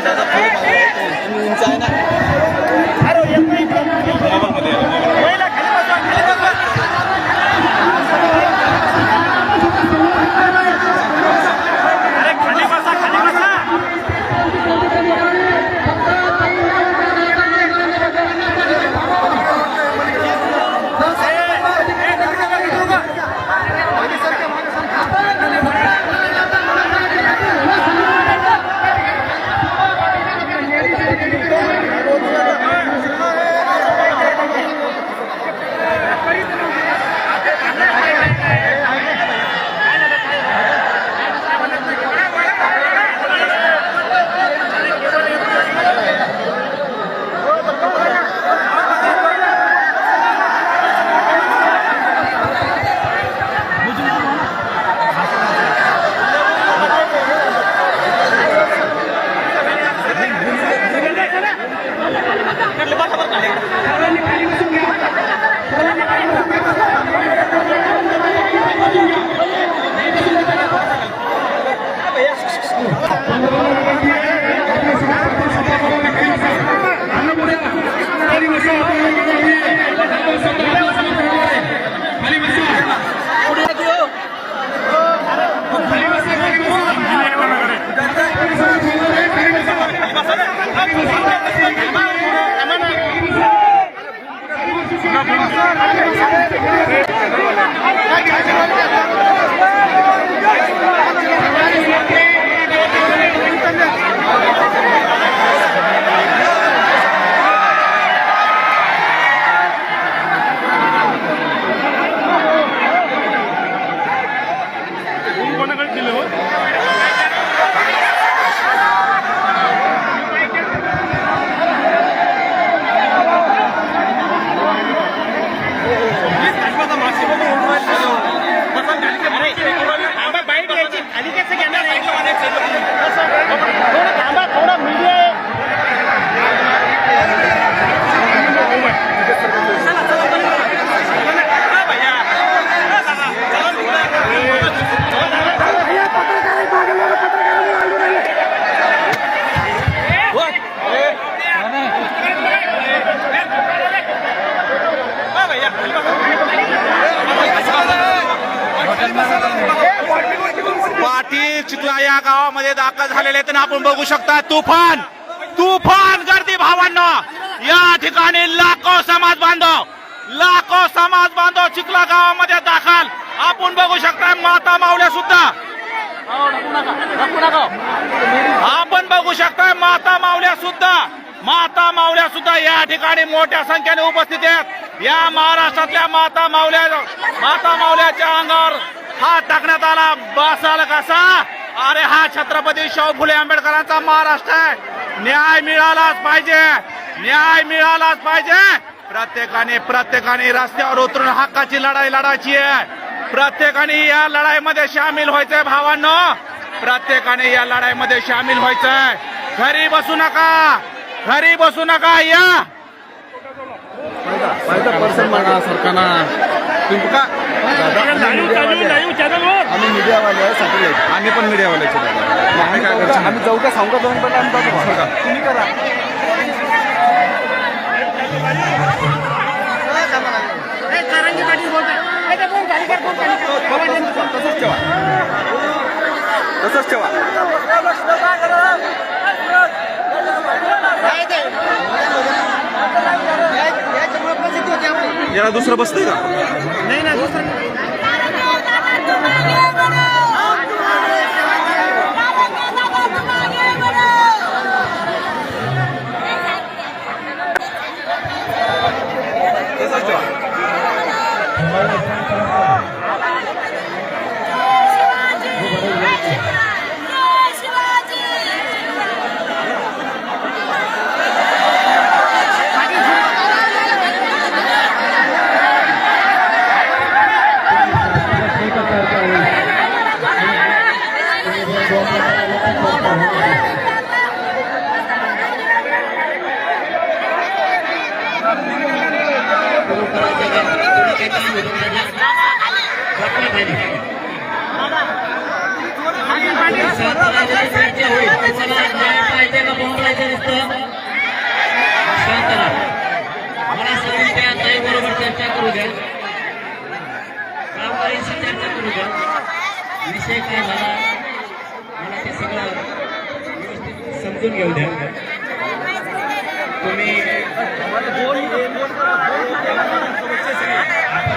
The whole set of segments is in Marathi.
उंच आहे ना. पाटील चिखला या गावामध्ये दाखल झालेले आहेत. आपण बघू शकता तुफान तुफान गर्दी भावांनो. या ठिकाणी लाखो समाज बांधव चिखला गावामध्ये दाखल. आपण बघू शकता माता मावल्या सुद्धा. आपण बघू शकता माता मावल्या सुद्धा या ठिकाणी मोठ्या संख्येने उपस्थित आहेत. या महाराष्ट्रातल्या माता मावल्याच्या अंगावर हात टाकण्यात आला. बसाल कसा. अरे हा छत्रपती शाहू फुले आंबेडकरांचा महाराष्ट्र आहे. न्याय मिळालाच पाहिजे. प्रत्येकाने रस्त्यावर उतरून हक्काची लढाई लढायची आहे. प्रत्येकाने या लढाईमध्ये सामील व्हायचंय भावांनो. प्रत्येकाने या लढाईमध्ये सामील व्हायचंय. घरी बसू नका. या पर्सन म्हणा सरकारना तुमका आम्ही मीडियावाले आहे सॅटेलाइट. आम्ही पण मीडियावाले आम्ही जाऊ का सांगू का दोन पण तुम्ही करा. तसंच ठेवा. याला दुसरं बसतंय का. नाही ना दुसरं होईल करायचं नसतं. शांत राहा. मला सगळी त्या ताईबरोबर चर्चा करू द्या. गावकऱ्यांशी चर्चा करू द्या. विषय काय झाला मला ते सगळं व्यवस्थित समजून घेऊ द्या. तुम्ही आपण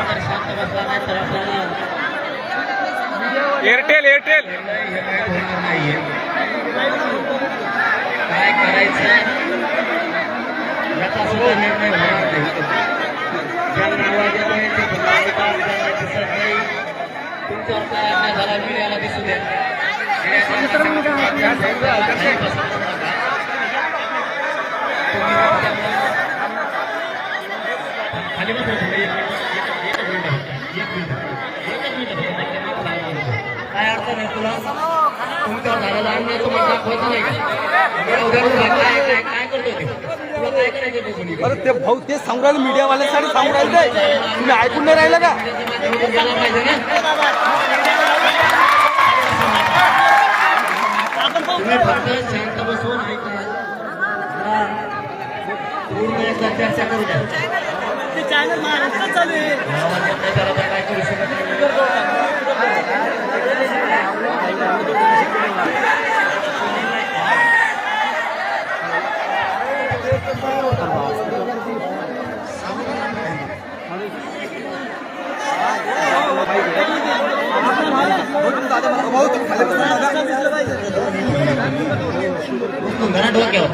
जर शांत बसला नाही तर आपल्याला एअरटेल होणार नाहीये. काय करायचं याचा सुद्धा निर्णय होणार नाही. ज्यांना आवाज येतोय ते ज्यांना दिसत नाही तुमच्यावर काय अन्याय झाला मीडियाला दिसू द्या. खाली बस. काय अर्थ नाही तुला तुमच्यावर झालेला अन्याय तुम्हाला दाखवायचा नाही का? काय करतो ते तुला काय करायचं? अरे ते भाऊ ते सांगू राहिले मीडियावाल्यासाठी सांगू राहिले तुम्ही ऐकून नाही राहिलं का? तुम्ही फक्त शांत बसून ऐका. पूर्ण एकदा चर्चा करू द्या. चॅनल महाराष्ट्रात चालू आहे. आवाज येत नाही त्याला तर काय करू शकत नाही. घरात डोक्यावर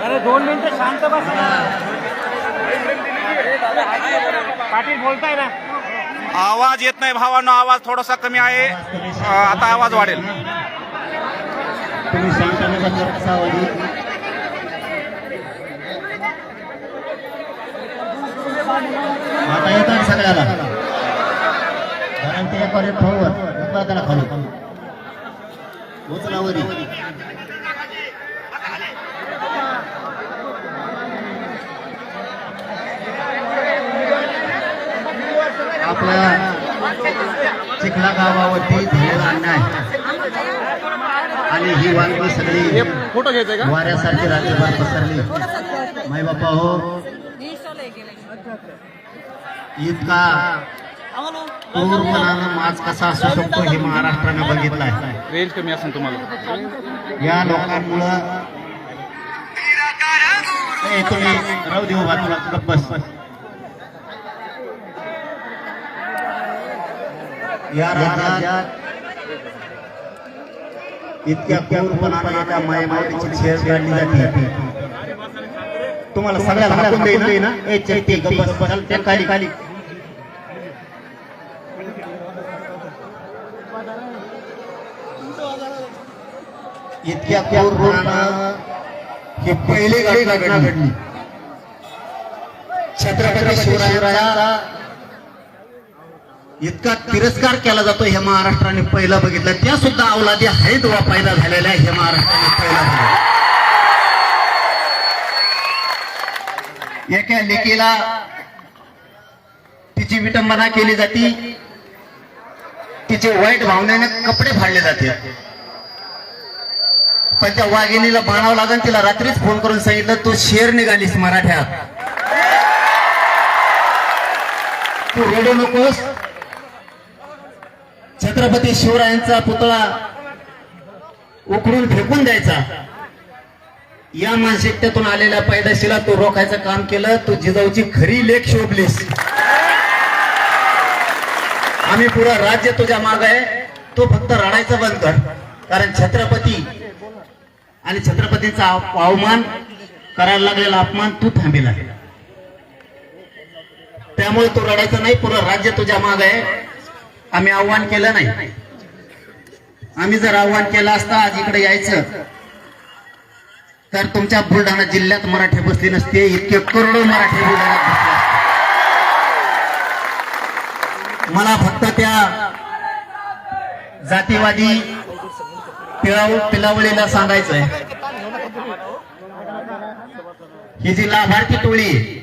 अरे 2 मिनिटं शांत बसा. पाटील बोलताय ना. आवाज येत नाही भावांनो. आवाज थोडासा कमी आहे. आता आवाज वाढेल. तुम्ही शांतपणे बसा. कसा आता येतात सगळ्याला कारण ते एका फळवर त्याला खाली उचलावरी आपल्या चिखला गावावरती झालेला अन्याय आणि ही वानगी सगळी फोटो घ्यायचंय का? वाऱ्यासारखी राज्यभर पसरली. माय बापा हो इतका क्रूरपणानं माज कसा असू शकतो हे महाराष्ट्रानं बघितलाय. रेंज कमी असेल तुम्हाला. या लोकांमुळं तुम्ही राहू देऊ बा तुला गप्प बस. या राज्यात इतक्या क्रूरपणानं एका मायमातीची छेड काढली जाते. तुम्हाला सगळ्याला हाकून देईन ना ए चैती गप्प बस. चल ते खाली खाली इतक्या क्रूरपणानं हे पहिली घटना घडली. छत्रपती शिवरायांचा इतका तिरस्कार केला जातो हे महाराष्ट्राने पहिला बघितलं. त्या सुद्धा अवलादी आहेत वा पैदा झालेल्या हे महाराष्ट्राने पहिला झाला. एका लेकीला तिची विटंबना केली जाते. तिचे वाईट भावनेने कपडे फाडले जाते. पण त्या वाघिणीला बाणावं लागेल. तिला रात्रीच फोन करून सांगितलं तू शेर निघालीस मराठ्यात. तू रडू नकोस. छत्रपती शिवरायांचा पुतळा उकळून फेकून द्यायचा या मानसिकतेतून आलेल्या पैदाशीला तू रोखायचं काम केलं. तू जिजाऊची खरी लेख शोभलीस. आम्ही पुरा राज्य तुझ्या माग आहे. तू फक्त रडायचं बंद कर. कारण छत्रपती आणि छत्रपतीचा अवमान करायला लागलेला अपमान तू थांबेल आहे. त्यामुळे तू रडायचं नाही. पुरं राज्य तुझ्या माग आहे. आम्ही आव्हान केलं नाही. आम्ही जर आव्हान केलं असतं आज इकडे यायचं तर तुमच्या बुलढाणा जिल्ह्यात मराठी बसली नसते. इतके करोडो मराठी बुलढाण्यात बसले असते. मला फक्त त्या जातीवादी पिलावळीला सांगायचंय ही जी लाभार्थी टोळी आहे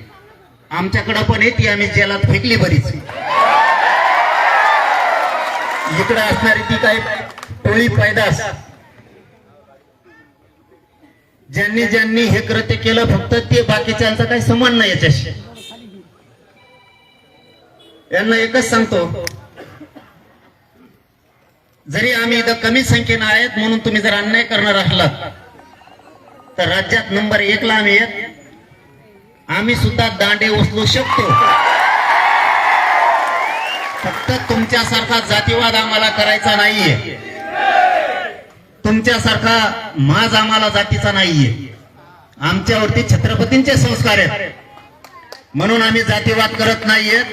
आमच्याकडे पण आहे, ती आम्ही जेलात फेकली बरीच. इकडे असणारी ती काही टोळी पैदास, ज्यांनी ज्यांनी हे कृत्य केलं फक्त ते, बाकीच्यांचा काही संबंध नाही याच्याशी. यांना एकच सांगतो, जरी आम्ही इथं कमी संख्येनं आहेत म्हणून तुम्ही जर अन्याय करणार असलात तर राज्यात नंबर 1 ला आम्ही आहेत. आम्ही सुद्धा दांडे उचलू शकतो. फक्त तुमच्यासारखा जातीवाद आम्हाला करायचा नाहीये, तुमच्यासारखा माज आम्हाला जातीचा नाहीये. आमच्यावरती छत्रपतींचे संस्कार आहेत म्हणून आम्ही जातीवाद करत नाहीयेत.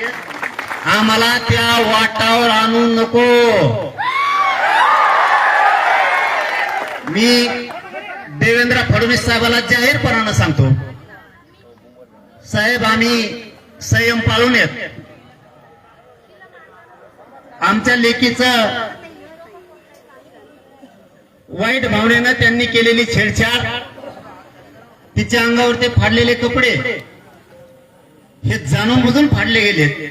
आम्हाला त्या वाटावर आणू नको. मी देवेंद्र फडणवीस साहेबांना जाहीरपणानं सांगतो, साहेब आम्ही संयम पाळून येत. आमच्या लेकीचं वाईट भावनेनं त्यांनी केलेली छेडछाड, तिच्या अंगावर ते फाडलेले कपडे हे जाणून बुजून फाडले गेले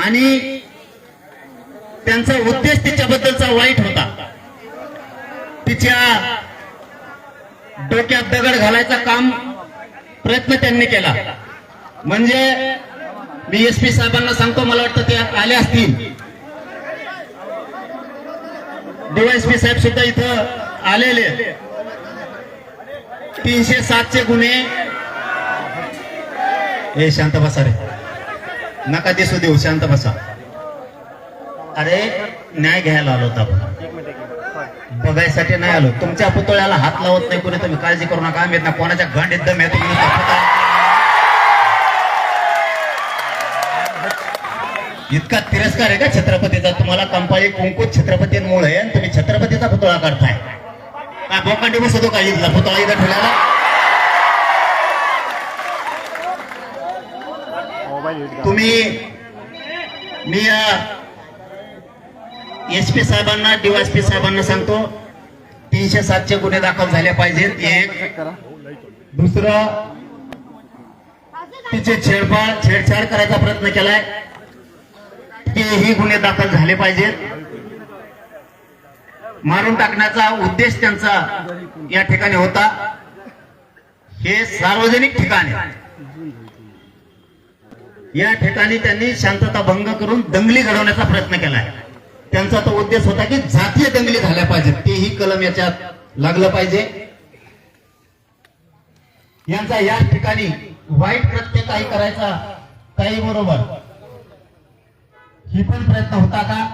आणि त्यांचा उद्देश तिच्याबद्दलचा वाईट होता. तिच्या डोक्यात दगड घालायचा काम प्रयत्न त्यांनी केला. म्हणजे मी एसपी साहेबांना सांगतो, मला वाटतं ते आले असतील, डीवायएसपी साहेब सुद्धा इथं आलेले. 307 गुन्हे. हे शांत बसा रे, नका दिसू देऊ, शांत बसा. अरे न्याय घ्यायला आलो होता आपण, बघायसाठी नाही आलो. तुमच्या पुतळ्याला हात लावत नाही कोणी, तुम्ही काळजी करू नका. आम्ही ना कोणाच्या गांडीत दम आहे तुम्ही. इतका तिरस्कार आहे का छत्रपतीचा तुम्हाला? कंपाळी कुंकू छत्रपतींमुळे आहे आणि तुम्ही छत्रपतीचा पुतळा काढताय. काय बोकांडी बसतो का इथला पुतळा इथं ठेवला? तुम्ही मी एसपी साहेबांना, डीवायएसपी साहेबांना सांगतो, 307 गुन्हे दाखल झाले पाहिजेत. एक. दुसरं, तिचे छेडछाड करायचा प्रयत्न केलाय, तेही गुन्हे दाखल झाले पाहिजेत. मारून टाकण्याचा उद्देश त्यांचा या ठिकाणी होता. हे सार्वजनिक ठिकाण आहे, या ठिकाणी त्यांनी शांतता भंग करून दंगली घडवण्याचा प्रयत्न केलाय. त्यांचा तो उद्देश होता की जातीय दंगली झाल्या पाहिजेत, तेही कलम याच्यात लागलं पाहिजे. यांचा या ठिकाणी वाईट कृत्य काही करायचा, काही बरोबर ही पण प्रयत्न होता का?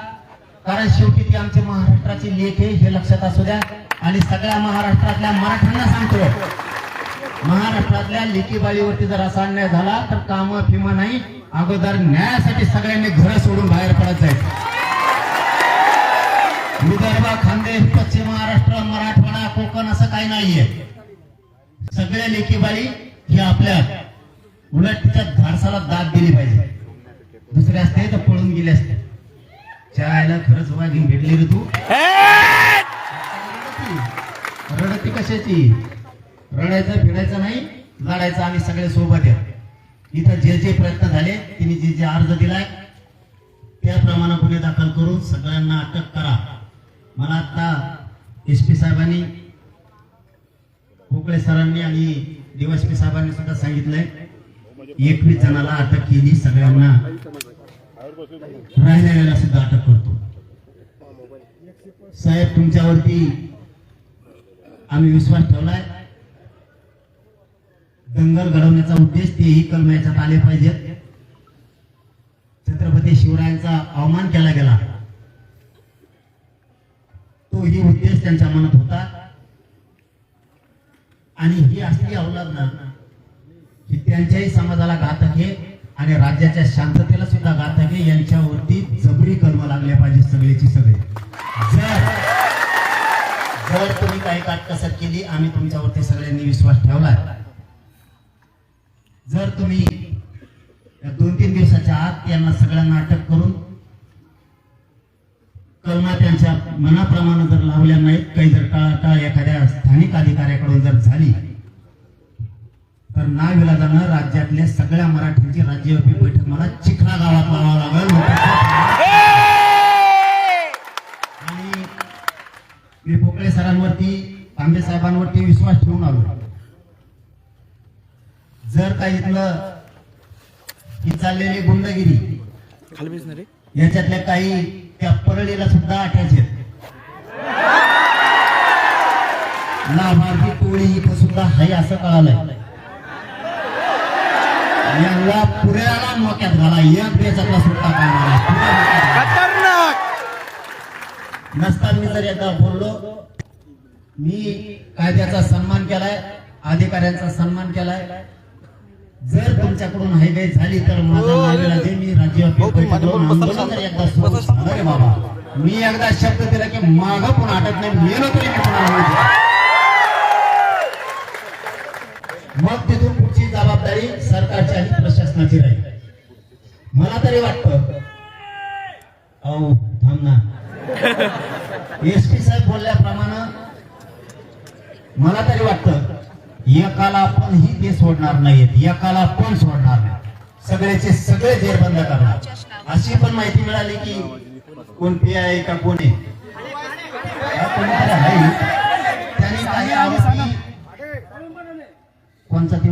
कारण शेवटी ती आमची महाराष्ट्राची लेख आहे हे लक्षात असू द्या. आणि सगळ्या महाराष्ट्रातल्या मराठ्यांना सांगतो, महाराष्ट्रातल्या लेकीबाळीवरती जर असा अन्याय झाला तर काम फिमा नाही, अगोदर न्यायासाठी सगळ्यांनी घर सोडून बाहेर पडत जायचं. विदर्भ, खानदेश, पश्चिम महाराष्ट्र, मराठवाडा, कोकण असं काही नाहीये. सगळ्या लेकीबाळी ही आपल्या, उलट तिच्या धाडसाला दाद दिली पाहिजे. दुसरे असते तर पळून गेले असते. चायला खरंच वाघीन भेटली रे तू. रडती कशाची? रडायचं फिरायचं नाही, लढायचं. आम्ही सगळे सोबत आहे. इथं जे जे प्रयत्न झाले, तिने जे जे अर्ज दिलाय त्याप्रमाणे गुन्हे दाखल करून सगळ्यांना अटक करा. मला आता एसपी साहेबांनी, भोकळे सरांनी आणि डीवायएसपी साहेबांनी सुद्धा सांगितलंय 21 जणाला अटक केली. सगळ्यांना राहिलेल्याला सुद्धा अटक करतो. साहेब तुमच्यावरती आम्ही विश्वास ठेवलाय. दंगल घडवण्याचा उद्देश तेही कलम याच्यात आले पाहिजेत. छत्रपती शिवरायांचा अवमान केला गेला, तोही उद्देश त्यांच्या मनात होता. आणि ही असली अवलाद ना, ही त्यांच्याही समाजाला घातक आहे आणि राज्याच्या शांततेला सुद्धा घातक आहे. यांच्यावरती जबरी कलम लागल्या पाहिजे सगळेची सगळे. जर तुम्ही काही काटकसर केली, आम्ही तुमच्यावरती सगळ्यांनी विश्वास ठेवला. जर तुम्ही 2-3 दिवसाच्या आत यांना सगळ्यांना अटक करून कलमा त्यांच्या मनाप्रमाणे जर लावल्या नाहीत, काही जर टाळाटाळ एखाद्या स्थानिक अधिकाऱ्याकडून जर झाली तर नाविलाजानं राज्यातल्या सगळ्या मराठ्यांची राज्यव्यापी बैठक मला चिखला गावात लावावं लागेल. आणि मी पोकळे सरांवरती, तांबे साहेबांवरती विश्वास ठेवून आलो. जर काही इथलं ही चाललेली गुंडगिरी याच्यातल्या काही त्या परळीला सुद्धा अटॅच आहेत. लाभार्थी टोळी इथं सुद्धा आहे असं कळालंय. यांना पुऱ्याला मोक्यात घाला, एक बेचातला सुट्टा काढणार खतरनाक. नसताना मी जर एकदा बोललो, मी कायद्याचा सन्मान केलाय, अधिकाऱ्यांचा सन्मान केलाय. जर तुमच्याकडून हायवे झाली तर माझा नावेला जे मी राज्यव्यापी आंदोलन जर एकदा सुरू झालं रे बाबा, मी एकदा शब्द दिला की मागं पण हटत नाही, मेलो तरी मी पुन्हा. मग तिथून पुढची जबाबदारी सरकारची आणि प्रशासनाची राहील. मला तरी वाटतं, अहो थांब ना, एसपी साहेब बोलल्याप्रमाणे मला तरी वाटतं एकाला पण ही ते सोडणार नाहीत, एकाला पण सोडणार नाही, सगळ्याचे सगळे जेर बंद करणार. अशी पण माहिती मिळाली की कोण पी आहे का कोण आहे, त्यांनी काही आरोपी, कोणचा तो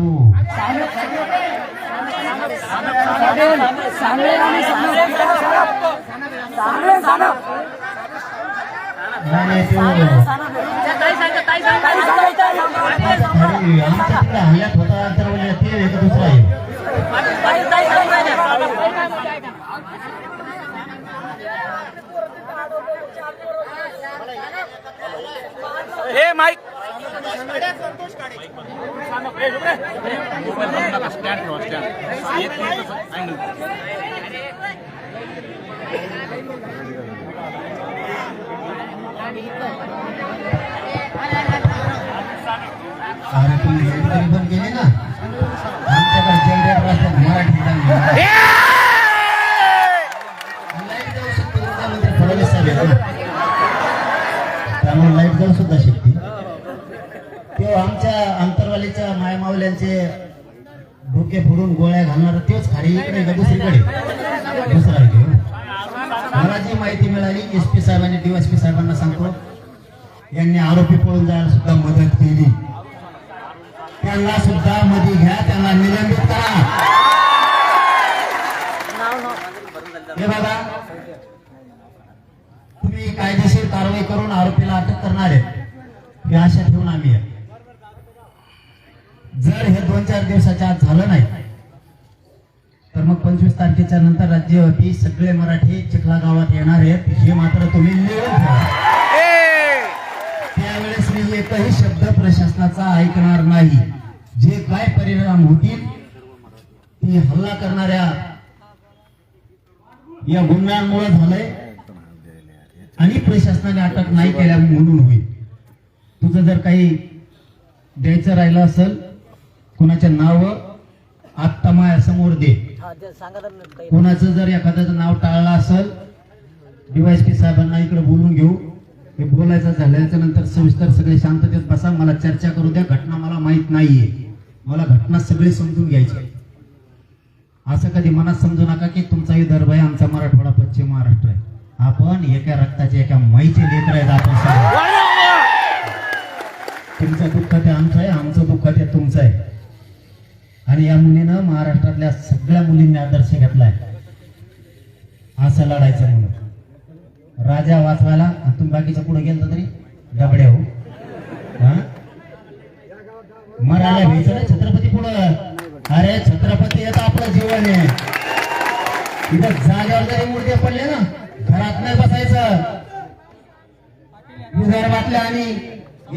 आमच्या हल्ल्यात होता तर ते एक दुसरा आहे. ए माईक अरे तुम्ही हेडफोन पण गेले ना, आमच्याकडे जनरेटर असतात मराठी लाईट जाऊ शकते. मुख्यमंत्री फडणवीस साहेब आहेत ना, त्यामुळे लाईट जाऊ सुद्धा शकते. तेव्हा आमच्या अंतरवालीच्या मायमावल्यांचे डोके फोडून गोळ्या घालणार तेच खाली इकडे का दुसरीकडे दुसरा आहे. मला जी माहिती मिळाली, एसपी साहेबांनी डीवायएसपी साहेबांना सांगतो, यांनी आरोपी पळून जायला सुद्धा मदत केली. त्यांना सुद्धा मध्ये घ्या, त्यांना निलंबित करा. हे बघा, तुम्ही कायदेशीर कारवाई करून आरोपीला अटक करणार आहे ही आशा ठेवून आम्ही आहे. जर हे 2-4 दिवसाच्या आत झालं नाही तर मग 25 तारखेच्या नंतर राज्यव्यापी सगळे मराठी चिखला गावात येणार आहेत, हे मात्र तुम्ही लिहून ठेवा. त्यावेळेस मी एकही शब्द प्रशासनाचा ऐकणार नाही. जे काय परिणाम होतील ती हल्ला करणाऱ्या या गुन्ह्यांमुळे झालंय आणि प्रशासनाने अटक नाही केल्या म्हणून होईल. तुझं जर काही द्यायचं राहिलं असेल, कुणाचं नाव आत्ता माझ्यासमोर दे. कुणाचं जर एखाद्याचं नाव टाळलं असेल, डीवायएसपी साहेबांना इकडे बोलून घेऊ. हे बोलायचं झाल्याच्या नंतर सविस्तर सगळे शांततेत बसा, मला चर्चा करू द्या. घटना मला माहित नाहीये, मला घटना सगळी समजून घ्यायची. असं कधी मनात समजू नका की तुमचा विदर्भ आहे, आमचा मराठवाडा पश्चिम महाराष्ट्र आहे. आपण एका रक्ताचे, एका माईचे लेकर आहेत. आपण तुमचं दुःख ते आमचं आहे, आमचं दुःख ते तुमचं आहे. आणि या मुलीनं महाराष्ट्रातल्या सगळ्या मुलींनी आदर्श घेतलाय असं लढायचं म्हणून. राजा वाचवायला आणि तुम्ही बाकीचं पुढे गेलं तरी डबड्या हो. मरायला घ्यायचं ना छत्रपती पुढं. अरे छत्रपती येतं आपलं जीवन आहे. इथं जागेवर जरी मूर्ती पडले ना, घरात नाही बसायचं. विदर्भातल्या आणि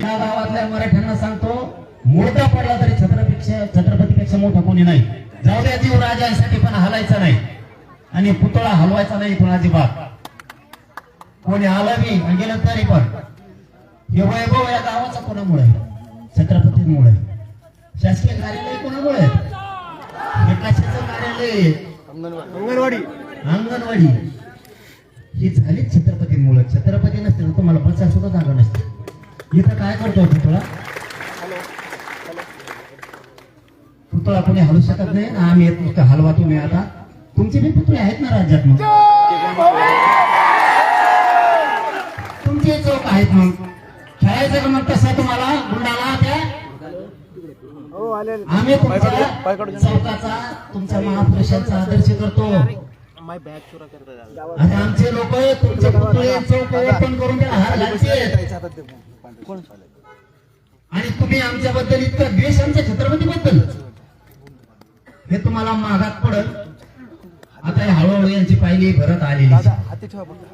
या गावातल्या मराठ्यांना सांगतो, मूर्ता पडला तरी छत्रपतीपेक्षा मोठा कोणी नाही. जाऊ द्या, जीव राजांसाठी पण हलायचा नाही आणि पुतळा हलवायचा नाही कोणाची बात. कोणी आलं बी गेलं तरी पण हे वैभव या गावाचा कोणामुळे, छत्रपतींमुळे. शासकीय कार्यालय कोणामुळे, हे कशाचं कार्यालय, अंगणवाडी ही झाली छत्रपतींमुळे. छत्रपती नसते तर तुम्हाला बसा सुद्धा जागा नसते. इथं काय करतो पुतळा, पुतळा कोणी हलू शकत नाही ना आम्ही येत हलवा तुम्ही आता तुमचे बी पुतळे आहेत ना राज्यात मग तुमचे चौक आहेत मग खेळायचं का मग कसं तुम्हाला गुंडाला त्या आम्ही तुमच्या चौकाचा तुमच्या महापुरुषांचा आदर्श करतो आणि आमचे लोक तुमचे पुतळे चौक ओपन करून त्याला हार घालचे आणि तुम्ही आमच्याबद्दल इतका द्वेष आमच्या छत्रपती बद्दल हे तुम्हाला मागात पडल आता हळूहळू यांची पायरी भरत आलेली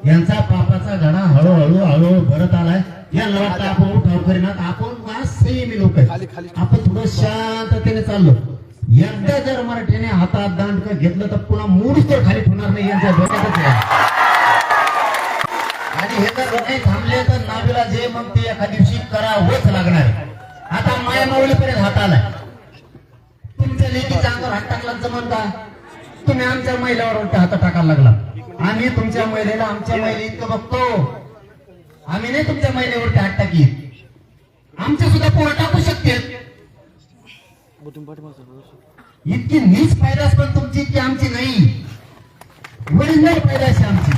यांचा पापाचा घडा हळूहळू भरत आलाय यांना वाटतं आपण उठाव करीनात आपण संयमी लोक आपण थोडं शांततेने चाललो एकदा जर मराठीने हातात दांडकं घेतलं तर पुन्हा मूळच तर खाली ठेवणार नाही यांच्या डोक्यातच आहे आणि हे जर नाही थांबले तर नावीला जे मग ते एका दिवशी करावंच लागणार आता माया माऊलीपर्यंत हात आलाय तुमच्या लेकीच्या अंगावर हात टाकला जमन का तुम्ही आमच्या महिलावर उलटा हात टाकायला लागला आम्ही तुमच्या महिलेला आमच्या महिले इतकं बघतो आम्ही नाही तुमच्या महिलेवरती हात टाकी आमच्या सुद्धा पोरं टाकू शकते इतकी नीच पैदास पण तुमची इतकी आमची नाही ओरिजिनल पैदास आमची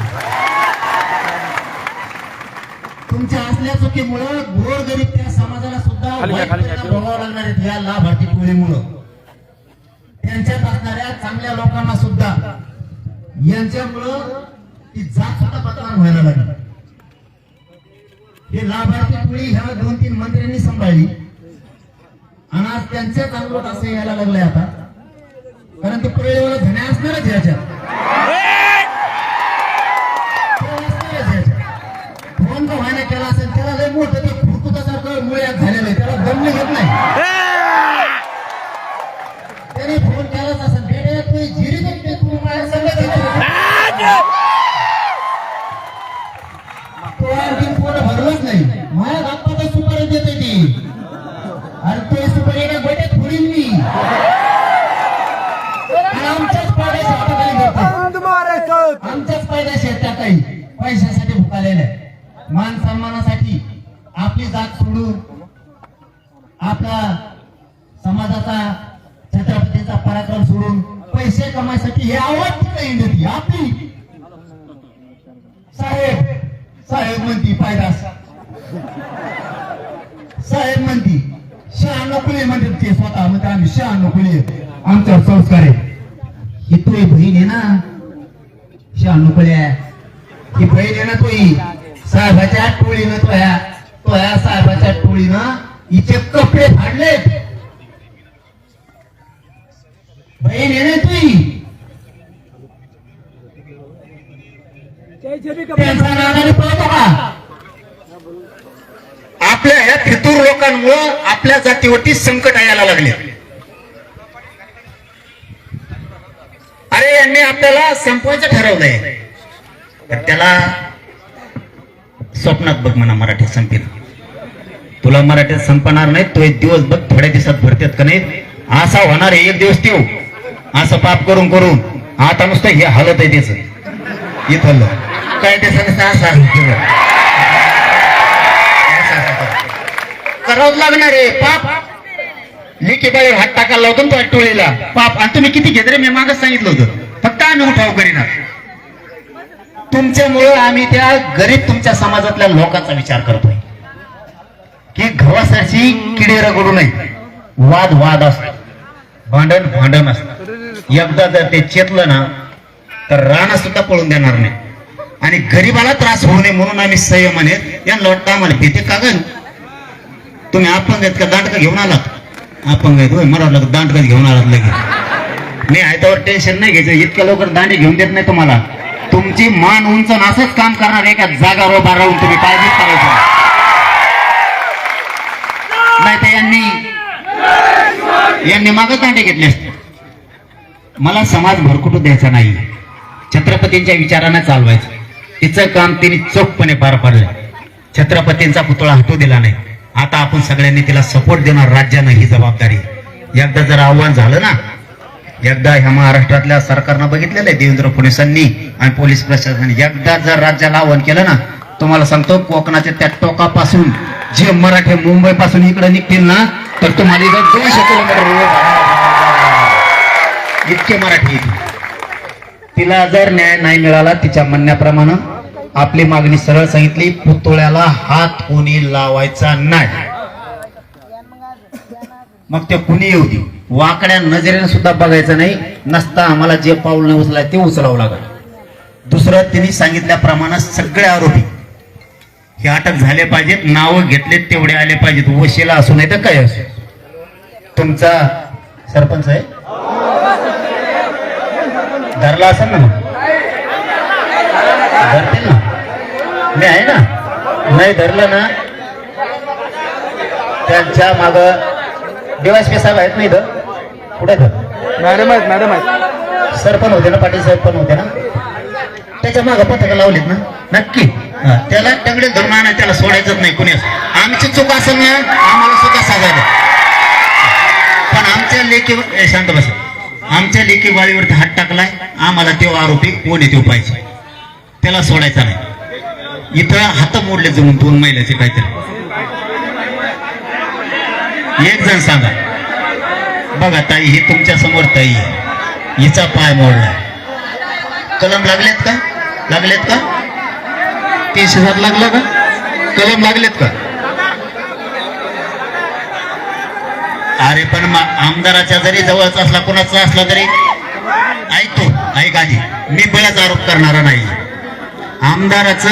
तुमच्या असल्या चुकीमुळं गोरगरीब त्या समाजाला सुद्धा भोगावं लागणार आहेत या लाभार्थी टोळीमुळं त्यांच्यात असणाऱ्या चांगल्या लोकांना सुद्धा यांच्यामुळं ती जात सुद्धा बदनाम व्हायला लागली हे लाभार्थी टोळी ह्या 2-3 मंत्र्यांनी सांभाळली आणि आज त्यांच्याच अंगलट असं यायला लागलंय आता कारण ते पुरेवाला धन्या असणारच ह्याच्यात फोन का व्हायला केला असेल त्याला लय मोठं ते खुरकुतासारखं मुळ्यात झालेलं आहे त्याला दमले घेत नाही त्याने फोन केलाच असेल बेड्या तू जिरी बघते तू माझ्या संगत तो आणखी पोट भरलंच नाही माझ्या बाप्पाचा सुपारी देते ती आणि तो सुपारी गोट्यात फोडीन मी आणि आमच्याच पाड्याच्या हाताखाली करते आमच्याच पायद्याशी त्या काही पैशासाठी भुकालेल्या मान सन्मानासाठी आपली जात सोडून आपला समाजाचा छत्रपतीचा पराक्रम सोडून पैसे कमायसाठी हे आवड नाही आपली साहेब म्हणती पायदास साहेब म्हणती शहा नोकरी म्हणतात ते स्वतः म्हणते आम्ही शहा नोकरी आमच्यावर संस्कार आहे ही तुझी बहीण आहे ना शहा नोकरी आहे ही बहीण आहे ना तुझी साहेबाच्या टोळीनं तो ह्या साहेबाच्या टोळीनं हिचे कपडे फाडले बहीण आहे ना तुझी त्यांचा नादाने पळतो का आपल्या ह्या फितूर लोकांमुळं आपल्या जातीवरती संकट यायला लागले अरे यांनी आपल्याला संपवायचं ठरवलंय तर त्याला स्वप्नात बघ म्हणा मराठी संपेल तुला मराठीत संपणार नाही तो एक दिवस बघ थोड्या दिवसात भरतेत का नाही असा होणार आहे एक दिवस तेव असं पाप करून करून आता नुसतं हे हालत आहे त्याच इथलं काय ते करावं लागणार आहे पाप लिखी बाहेर हात टाकायला लावतो तो टोळीला पाप आणि तुम्ही किती घेत रे मी मागच सांगितलं होतं फक्त आम्ही उठाव करीना तुमच्यामुळं आम्ही त्या गरीब तुमच्या समाजातल्या लोकांचा विचार करतोय की गव्हासारखी किडे रगडू नये वाद असतात भांडण असतात एकदा जर ते चेतलं ना तर राणा सुद्धा पळून देणार नाही आणि गरीबाला त्रास होऊ नये म्हणून आम्ही संयमाने यांना वाटतं आम्हाला भीती का गं तुम्ही अपंग आहेत का दांडकं घेऊन आलात अपंग आहेत मला वाटलं दांडकं घेऊन आलात लगेच मी आहे त्यावर टेन्शन नाही घ्यायचं इतक्या लवकर दांडी घेऊन देत नाही तुम्हाला तुमची मान उंच असंच काम करणार एका जागावर उभा राहून तुम्ही काळजीच करायचं नाही तर यांनी मागं दांडे घेतले असते मला समाज भरकुटू द्यायचा नाही छत्रपतींच्या विचाराने चालवायचं तिचं काम तिने चोखपणे पार पाडलं छत्रपतींचा पुतळा हटू दिला नाही आता आपण सगळ्यांनी तिला सपोर्ट देणार राज्यानं ही जबाबदारी एकदा जर आव्हान झालं ना एकदा ह्या महाराष्ट्रातल्या सरकारनं बघितलेलं आहे देवेंद्र फडणवीसांनी आणि पोलीस प्रशासनाने एकदा जर राज्याला आव्हान केलं ना तुम्हाला सांगतो कोकणाच्या त्या टोकापासून जे मराठी मुंबई पासून इकडे निघतील ना तर तुम्हाला 200 किलोमीटर इतके मराठी येते. तिला जर न्याय नाही मिळाला तिच्या म्हणण्याप्रमाणे आपली मागणी सरळ सांगितली, पुतळ्याला हात कोणी लावायचा नाही. मग ते कुणी येऊ दे, वाकड्या नजरेने सुद्धा बघायचं नाही. नसता आम्हाला जे पाऊल नाही उचलाय ते उचलावं लागेल. दुसरं त्यांनी सांगितल्याप्रमाणे सगळे आरोपी हे अटक झाले पाहिजेत, नावं घेतले तेवढे आले पाहिजेत, वशिला असू नाही तर काय असू. तुमचा सरपंच आहे, धरला असेल ना, धरतील ना, मी आहे ना, नाही धरलं ना त्यांच्या माग DYSP साहेब आहेत ना इथं, कुठे मॅडम आहेत. सर पण होते ना, पाटील साहेब पण होते ना, त्याच्या मागं पथकं लावलीत ना, नक्की त्याला टंगडे धरून आणा, त्याला सोडायचंच नाही कुणी. आमची चूक असेल ना आम्हाला सुद्धा सजा द्या, पण आमच्या लेखी शांत बसा, आमच्या लेखी वाळीवरती हात टाकलाय, आम्हाला तो आरोपी कोण आहे तो पाहिजे, त्याला सोडायचा नाही. इथं हात मोडले जमून 2 महिन्याचे काहीतरी. एक जण सांगा, बघा ताई ही तुमच्या समोर ताई आहे, हिचा पाय मोडलाय, कलम लागलेत का? लागलेत का? 30,000 लागला का? कलम लागलेत का? अरे पण आमदाराच्या जरी जवळचा असला, कोणाचा असला तरी ऐकतो, ऐक आधी, मी बळाच आरोप करणारा नाही. आमदाराचं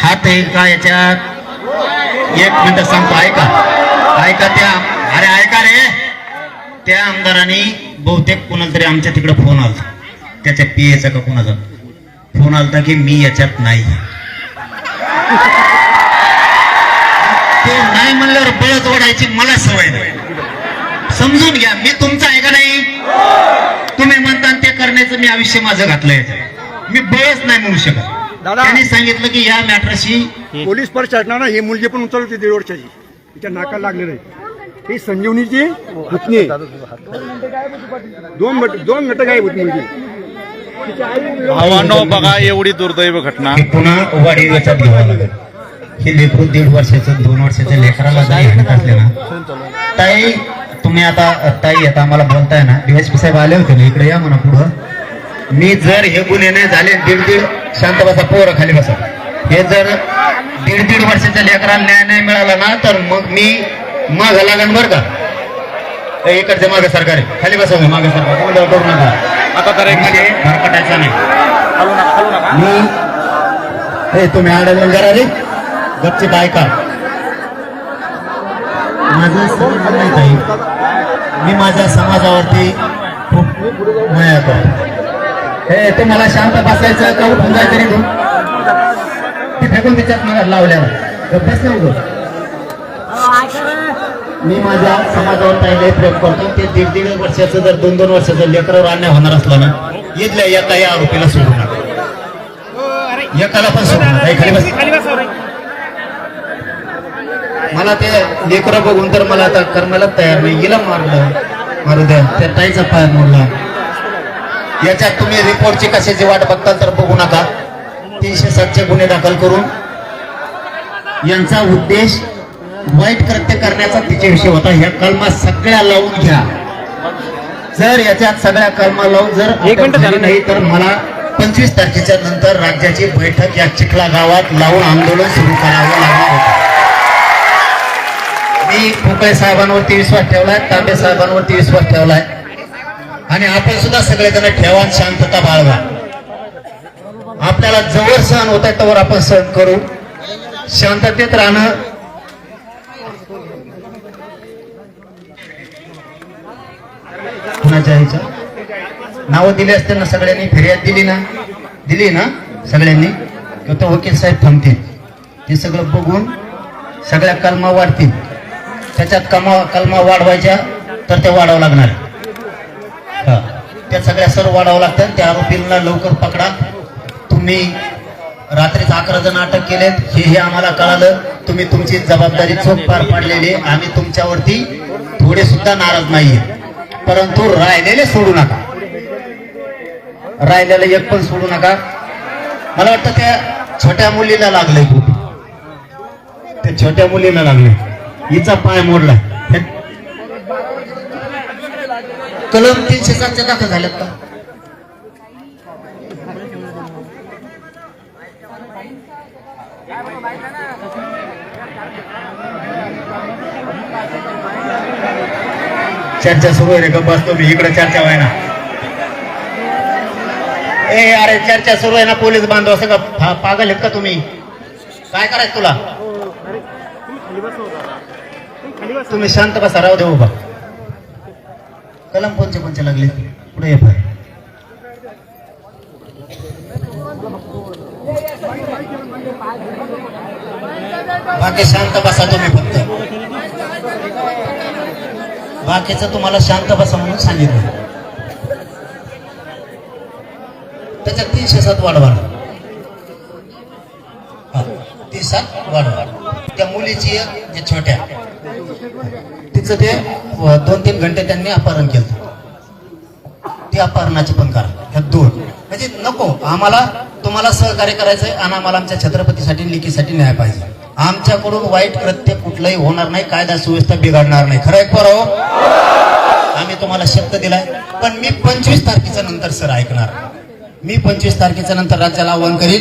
हात आहे का याच्यात? 1 मिनिट सांगतो, ऐका त्या, अरे ऐका रे, त्या आमदारांनी बहुतेक कोणाला तरी आमच्या तिकडे फोन आला, त्याच्या PA का कोणाचा फोन आलता की मी याच्यात नाही. ते नाही म्हणल्यावर बळच ओढायची मला सवय नाही, समजून घ्या. मी तुमचं आहे का नाही? तुम्ही म्हणता ते करण्याचं मी आयुष्य माझं घातलंय, मी बळच नाही म्हणू शकत. त्यांनी सांगितलं की या मॅटरशी पोलीस प्रशासनानं ना, ही मुलगी पण उचलली 1.5 वर्षाची, तिच्या नाकाला लागलेलं आहे. ही संजीवनीची पुतणी आहे. 2 घटक आहे मुलगी. भावांनो बघा, एवढी दुर्दैव घटना. पुन्हा वाढी याच्यात घ्यावं लागेल. हे लेकरू 1.5 वर्षाचं 2 वर्षाच्या लेकराला जरी हाणत असले ना, ताई तुम्ही आता ताई आता आम्हाला बोलताय ना, DYSP साहेब आले होते ना, इकडे या म्हणा पुढं. मी जर हे गुन्हे नाही झाले, 1.5 शांत बसा, पोरं खाली बसा, हे जर 1.5 वर्षाच्या लेकराला न्याय नाही मिळाला ना, तर मग मी माग लागण बर का. इकडच्या मागे सरकार आहे, खाली बसा, मागे सरकार गोंधळ करू नका. आता तर एक भरकटायचा नाही. मी तुम्ही आडलं जरा रे, गपची बायका, माझं समज नाही काही, मी माझ्या समाजावरती खूप माया करतो. हे तुम्हाला शांत बसायचं का उठून जाय तरी तू ती फेकून तिच्यात लावल्यावर बस नाही. मी माझ्या समाजावर काही प्रेम करतो. ते 1.5 वर्षाचं जर 2-2 वर्षाचं लेकरावर अन्याय होणार असला ना, इथल्या एका या आरोपीला सोडू नका, एकाला पण सोडू नका. खाली बस. मला ते लेकरं बघून तर मला आता करण्याला तयार नाही. गेला मारू द्या, त्या ताईचा पाय मोडला. याच्यात तुम्ही रिपोर्टची कशाची वाट बघता तर बघू नका. 307 गुन्हे दाखल करून यांचा उद्देश वाईट कृत्य करण्याचा तिच्याविषयी होता. ह्या कलमा सगळ्या लावून घ्या. जर याच्यात सगळ्या कलमा लावून जर झाली नाही तर मला 25 तारखेच्या नंतर राज्याची बैठक या चिखला गावात लावून आंदोलन सुरू करावं लागणार होतं. मी फुकळे साहेबांवरती विश्वास ठेवलाय, तांबे साहेबांवरती विश्वास ठेवलाय, आणि आपण सुद्धा सगळेजण ठेवा, शांतता बाळगा. आपल्याला जवळ सहन होत आहे तोवर आपण सहन करू, शांततेत राहणं. कुणाच्या नावं दिली असते ना सगळ्यांनी, फिर्याद दिली ना सगळ्यांनी, तो वकील साहेब थांबतील. ते सगळं बघून सगळ्या कलमा वाढतील. त्याच्यात कलमा वाढवायच्या तर ते वाढावं लागणार. त्या सगळ्या सर्व वाढावं लागतात. त्या आरोपींना लवकर पकडा. तुम्ही रात्रीच 11 जण अटक केलेत हे आम्हाला कळालं. तुम्ही तुमची जबाबदारी चोख पार पाडलेली. आम्ही तुमच्यावरती थोडे सुद्धा नाराज नाहीये, परंतु राहिलेले सोडू नका. राहिलेलं एक पण सोडू नका. मला वाटतं त्या छोट्या मुलीला लागलंय खूप, त्या छोट्या मुलीला लागले, हिचा पाय मोडला. कलम 307 दाखल झाल्यात का? चर्चा सुरू आहे रे, गप्प बसतो मी, इकडे चर्चा व्हाय ना. ए अरे चर्चा सुरू आहे ना, पोलीस बांधव असं का पागल आहेत का तुम्ही? काय करायचं तुला? तुम्ही शांत बसा, राहू दे उभा. कलम कोणचे लागले पुढे ये फार. बाकी शांत बसा तुम्ही, फक्त बाकीचं तुम्हाला शांत बसा म्हणून सांगितलं. त्याच्यात 307 वाढवा. 307 वाढवा. त्या मुलीची जे छोट्या तिचं ते 2-3 घंटे त्यांनी अपहरण केलं. ते अपहरणाचे पण करा. ह्या 2 म्हणजे नको आम्हाला, तुम्हाला सहकार्य करायचंय आणि आम्हाला आमच्या छत्रपतीसाठी लेकीसाठी न्याय पाहिजे. आमच्याकडून वाईट कृत्य कुठलंही होणार नाही, कायदा सुव्यवस्था बिघडणार नाही. खरं आहे पोराओ? आम्ही तुम्हाला शब्द दिलाय. पण मी 25 तारखेच्या नंतर सर ऐकणार. मी 25 तारखेच्या नंतर राज्याला आव्हान करीन.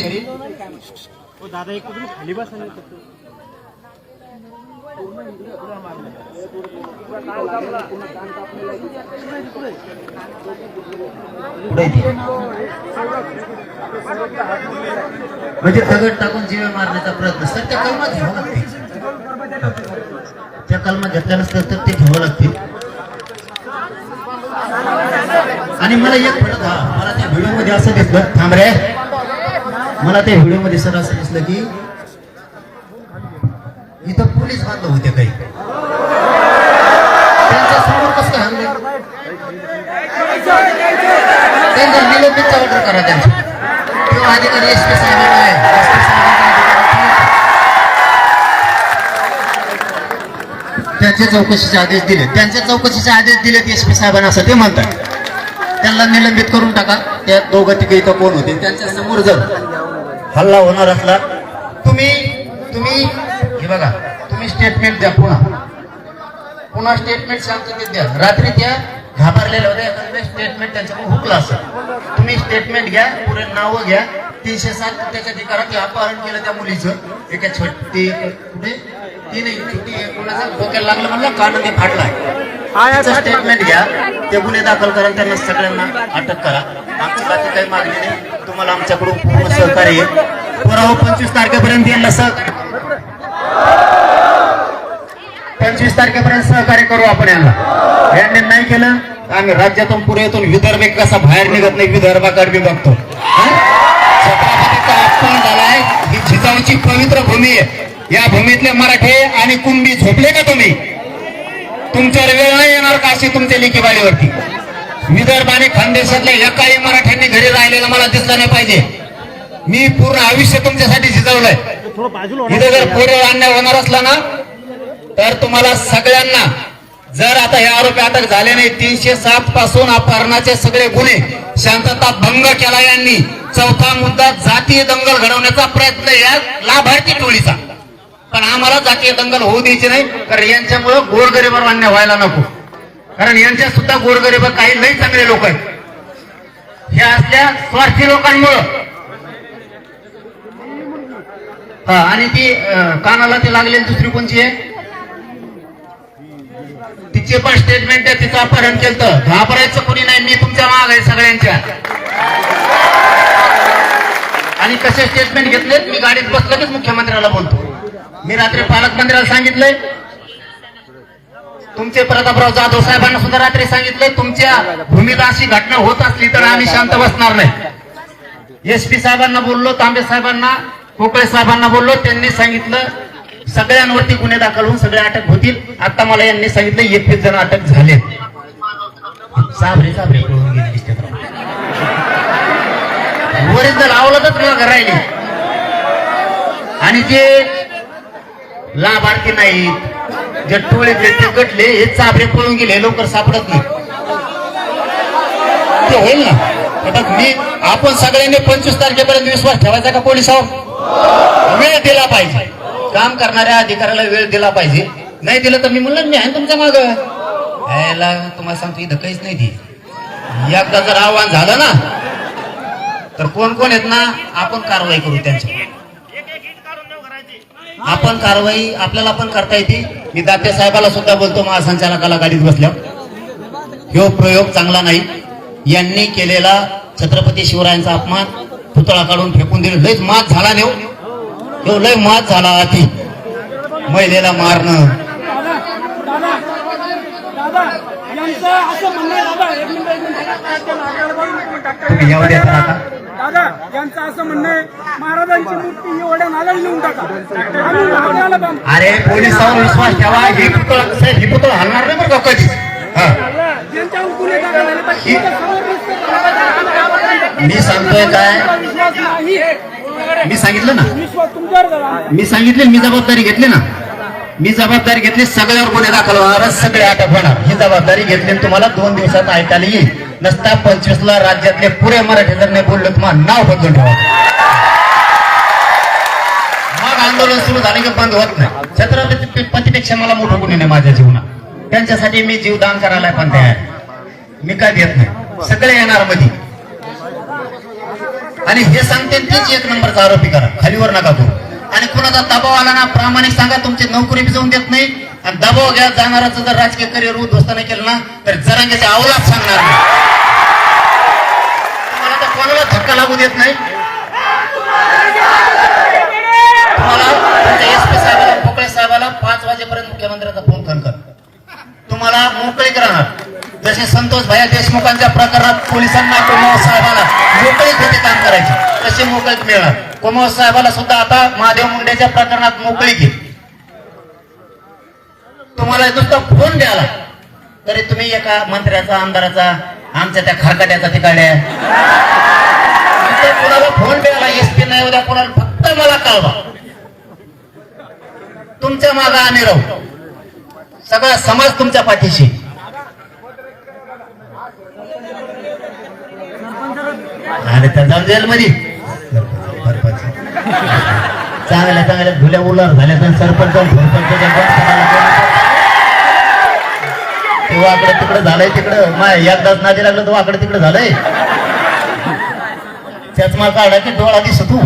म्हणजे दगड टाकून जीवे मारण्याचा प्रयत्न सर, त्या कलमा घ्यावं लागते. त्या कलमा घेतल्या नसतं तर ते घ्यावं लागते. आणि मला एक फरक, मला त्या व्हिडिओ मध्ये असं दिसलं, थांब रे, मला त्या व्हिडिओ मध्ये सर असं दिसलं की इथं पोलीस बांधव होते काही, त्यांच्या समोर कसं हाणले, त्यांचा निलंबितचा ऑर्डर करा. त्यांचा किंवा अधिकारी SP साहेबांना आहे, SP साहेबांना त्यांचे चौकशीचे आदेश दिले, त्यांचे चौकशीचे आदेश दिलेत SP साहेबांना असं ते म्हणतात. त्यांना निलंबित करून टाका. त्या 2-3 इथं कोण होते त्यांच्या समोर जर हल्ला होणार असला, तुम्ही हे बघा, तुम्ही स्टेटमेंट द्या, पुन्हा स्टेटमेंट शांततेत द्या. रात्री त्या घाबरलेल्या होत्या, एखाद्या स्टेटमेंट त्यांच्याकडून हुकला असेल, तुम्ही स्टेटमेंट घ्या, पुरे नावं घ्या. 307 त्याच्या अधिकारात अपहरण केलं त्या मुलीचं. एका छोटी कुठे ती नाही, छोटी कोणाचा डोक्याला लागलं म्हणलं, कानाने फाडलाय. स्टेटमेंट घ्या, ते गुन्हे दाखल करा, त्यांना सगळ्यांना अटक करा. आमची बाकी काही मागणी नाही, तुम्हाला आमच्याकडून पूर्ण सहकार्य. पुरावा 25 तारखेपर्यंत यांना 25 तारखेपर्यंत सहकार्य करू आपण. यांनी नाही केलं आम्ही राज्यातून पुरेतून विदर्भ कसा बाहेर निघत नाही, विदर्भाकडे बी बघतो. छत्रपतीचा अपमान झालाय. ही जिजाऊची पवित्र भूमी आहे. या भूमीतले मराठे आणि कुणबी झोपले का तुम्ही? तुमच्यावर वेळ नाही येणार का अशी तुमच्या लेकीबाळीवरती? विदर्भ आणि खानदेशातल्या एकाही मराठ्यांनी घरी राहिलेलं मला दिसलं नाही पाहिजे. मी पूर्ण आयुष्य तुमच्यासाठी झिजवलंय. इथे जर पूर्ण अन्याय होणार असला ना, तर तुम्हाला सगळ्यांना, जर आता हे आरोपी अटक झाले नाही, 307 पासून अपहरणाचे सगळे गुन्हे, शांतता भंग केला यांनी. 4था मुद्दा जातीय दंगल घडवण्याचा प्रयत्न या लाभार्थी टोळीचा. पण आम्हाला जातीय दंगल होऊ द्यायची नाही, कारण यांच्यामुळे गोरगरिबावर अन्याय व्हायला नको. कारण यांच्या सुद्धा गोरगरीब काही लई चांगले लोक आहेत. हे असल्या स्वार्थी लोकांमुळं. आणि ती कानाला ते लागले, दुसरी कोणची आहे तिचे पण स्टेटमेंट आहे, तिचं अपहरण केलं. घाबरायचं कोणी नाही, मी तुमच्या माग आहे सगळ्यांच्या. आणि कसे स्टेटमेंट घेतले, मी गाडीत बसलो की मुख्यमंत्र्याला बोलतो. मी रात्री पालकमंत्र्याला सांगितलंय, तुमचे प्रतापराव जाधव साहेबांना सुद्धा रात्री सांगितलंय, तुमच्या भूमीत अशी घटना होत असली तर आम्ही शांत बसणार नाही. SP साहेबांना बोललो, तांबे साहेबांना, कोकळे साहेबांना बोललो, त्यांनी सांगितलं सगळ्यांवरती गुन्हे दाखल होऊन सगळे अटक होतील. आता मला यांनी सांगितलं 31 जण अटक झाले. साबरे पळून गेले दिसतात. ओरिजिनल आवलतच मला राहिली. आणि जे लाभार्थी नाहीत, जे टोळीतले ते गटले, हे चाबरे पळून गेले, लवकर सापडत नाही. ते होईल ना. मी आपण सगळ्यांनी 25 तारखेपर्यंत विश्वास ठेवायचा का पोलिसावर? वेळ दिला पाहिजे. काम करणाऱ्या अधिकाऱ्याला वेळ दिला पाहिजे. नाही दिलं तर मी म्हणलं मी आहे तुमच्या मागं. तुम्हाला सांगतो इथं काहीच नाही ती एकदा जर आव्हान झालं ना तर कोण कोण आहेत ना आपण कारवाई करू त्यांची. आपण कारवाई आपल्याला पण करता येते. मी दाते साहेबाला सुद्धा बोलतो महासंचालकाला गाडीत बसल्यावर ह्यो प्रयोग चांगला नाही. यांनी केलेला छत्रपती शिवरायांचा अपमान पुतळा काढून फेकून दिलं. लयच मात झाला नेऊ ह्यो लय मात झाला. अति महिलेला मारणं तुम्ही येऊ देता आता दादा यांचं असं म्हणणं आहे महाराजांची मूर्ती एवढ्या नाल्याला नेऊन टाका. आम्ही नाल्याला बांधू. अरे पोलिसांवर विश्वास ठेवा. हे पुतळा कसं आहे, हे पुतळा हलणार नाही बरं का कधीच. ज्यांच्यावर गुन्हे दाखल झाले पाहिजे, त्यांच्या समोर दिसतं. मी सांगतोय काय, विश्वास नाही. मी सांगितलं ना, विश्वास तुमच्यावर झाला. मी सांगितले, मी जबाबदारी घेतली ना. मी जबाबदारी घेतली. सगळ्यावर गुन्हे दाखल होणार, सगळे अटक होणार. ही जबाबदारी घेतली. तुम्हाला 2 दिवसात ऐकायला येईल. नसता 25ला राज्यातले पुरे मराठी जर नाही बोललो तुम्हाला नाव बदलून ठेवा. मग आंदोलन सुरू झाले की बंद होत नाही. छत्रपतीपेक्षा मला मोठं गुन्हे नाही माझ्या जीवनात. त्यांच्यासाठी मी जीवदान करायला पण तयार. मी काय देत नाही. सगळे येणार मध्ये. आणि हे सांगते तीच 1 नंबरचा आरोपी करा. खालीवर नका करू. आणि कुणाचा दबाव आला ना प्रामाणिक सांगा. तुमची नोकरी बी जाऊन देत नाही. आणि दबाव घ्या जाणाराचं जर राजकीय करिअर उद्ध्वस्त नाही केलं ना तर जरांगेचे अवलाप सांगणार नाही. तुम्हाला तर कोणाला धक्का लागू देत नाही. तुम्हाला तुमच्या SP साहेबाला पोकळे साहेबाला 5 वाजेपर्यंत मुख्यमंत्र्याचा फोन कर. तुम्हाला मोकळीक राहणार. जसे संतोष भैया देशमुखांच्या प्रकरणात पोलिसांना कोमाव साहेबाला मोकळीक होते काम करायचे तसे मोकळीक मिळणार. कोमाव साहेबाला सुद्धा आता महादेव मुंडेच्या प्रकरणात मोकळीक आहे. तुम्हाला नुसता फोन द्याला तरी तुम्ही एका मंत्र्याचा आमदाराचा आमच्या त्या खरकाट्याचा तिकडे कोणाला फोन द्याला SP नाही उद्या कोणाला फक्त मला कळवा. तुमच्या मागे आम्ही राहू. सगळा समाज तुमच्या पाठीशी. आणि त्या जाऊन जेलमध्ये चांगल्या चांगल्या धुल्या उलर झाल्या तर सरपंच तेव्हा आकडे तिकडे झालंय. तिकडं माय एकदाच नादी लागलं तेव्हा आकडे तिकडे झालंय. त्याच मला काढा की डोळा दिसत तू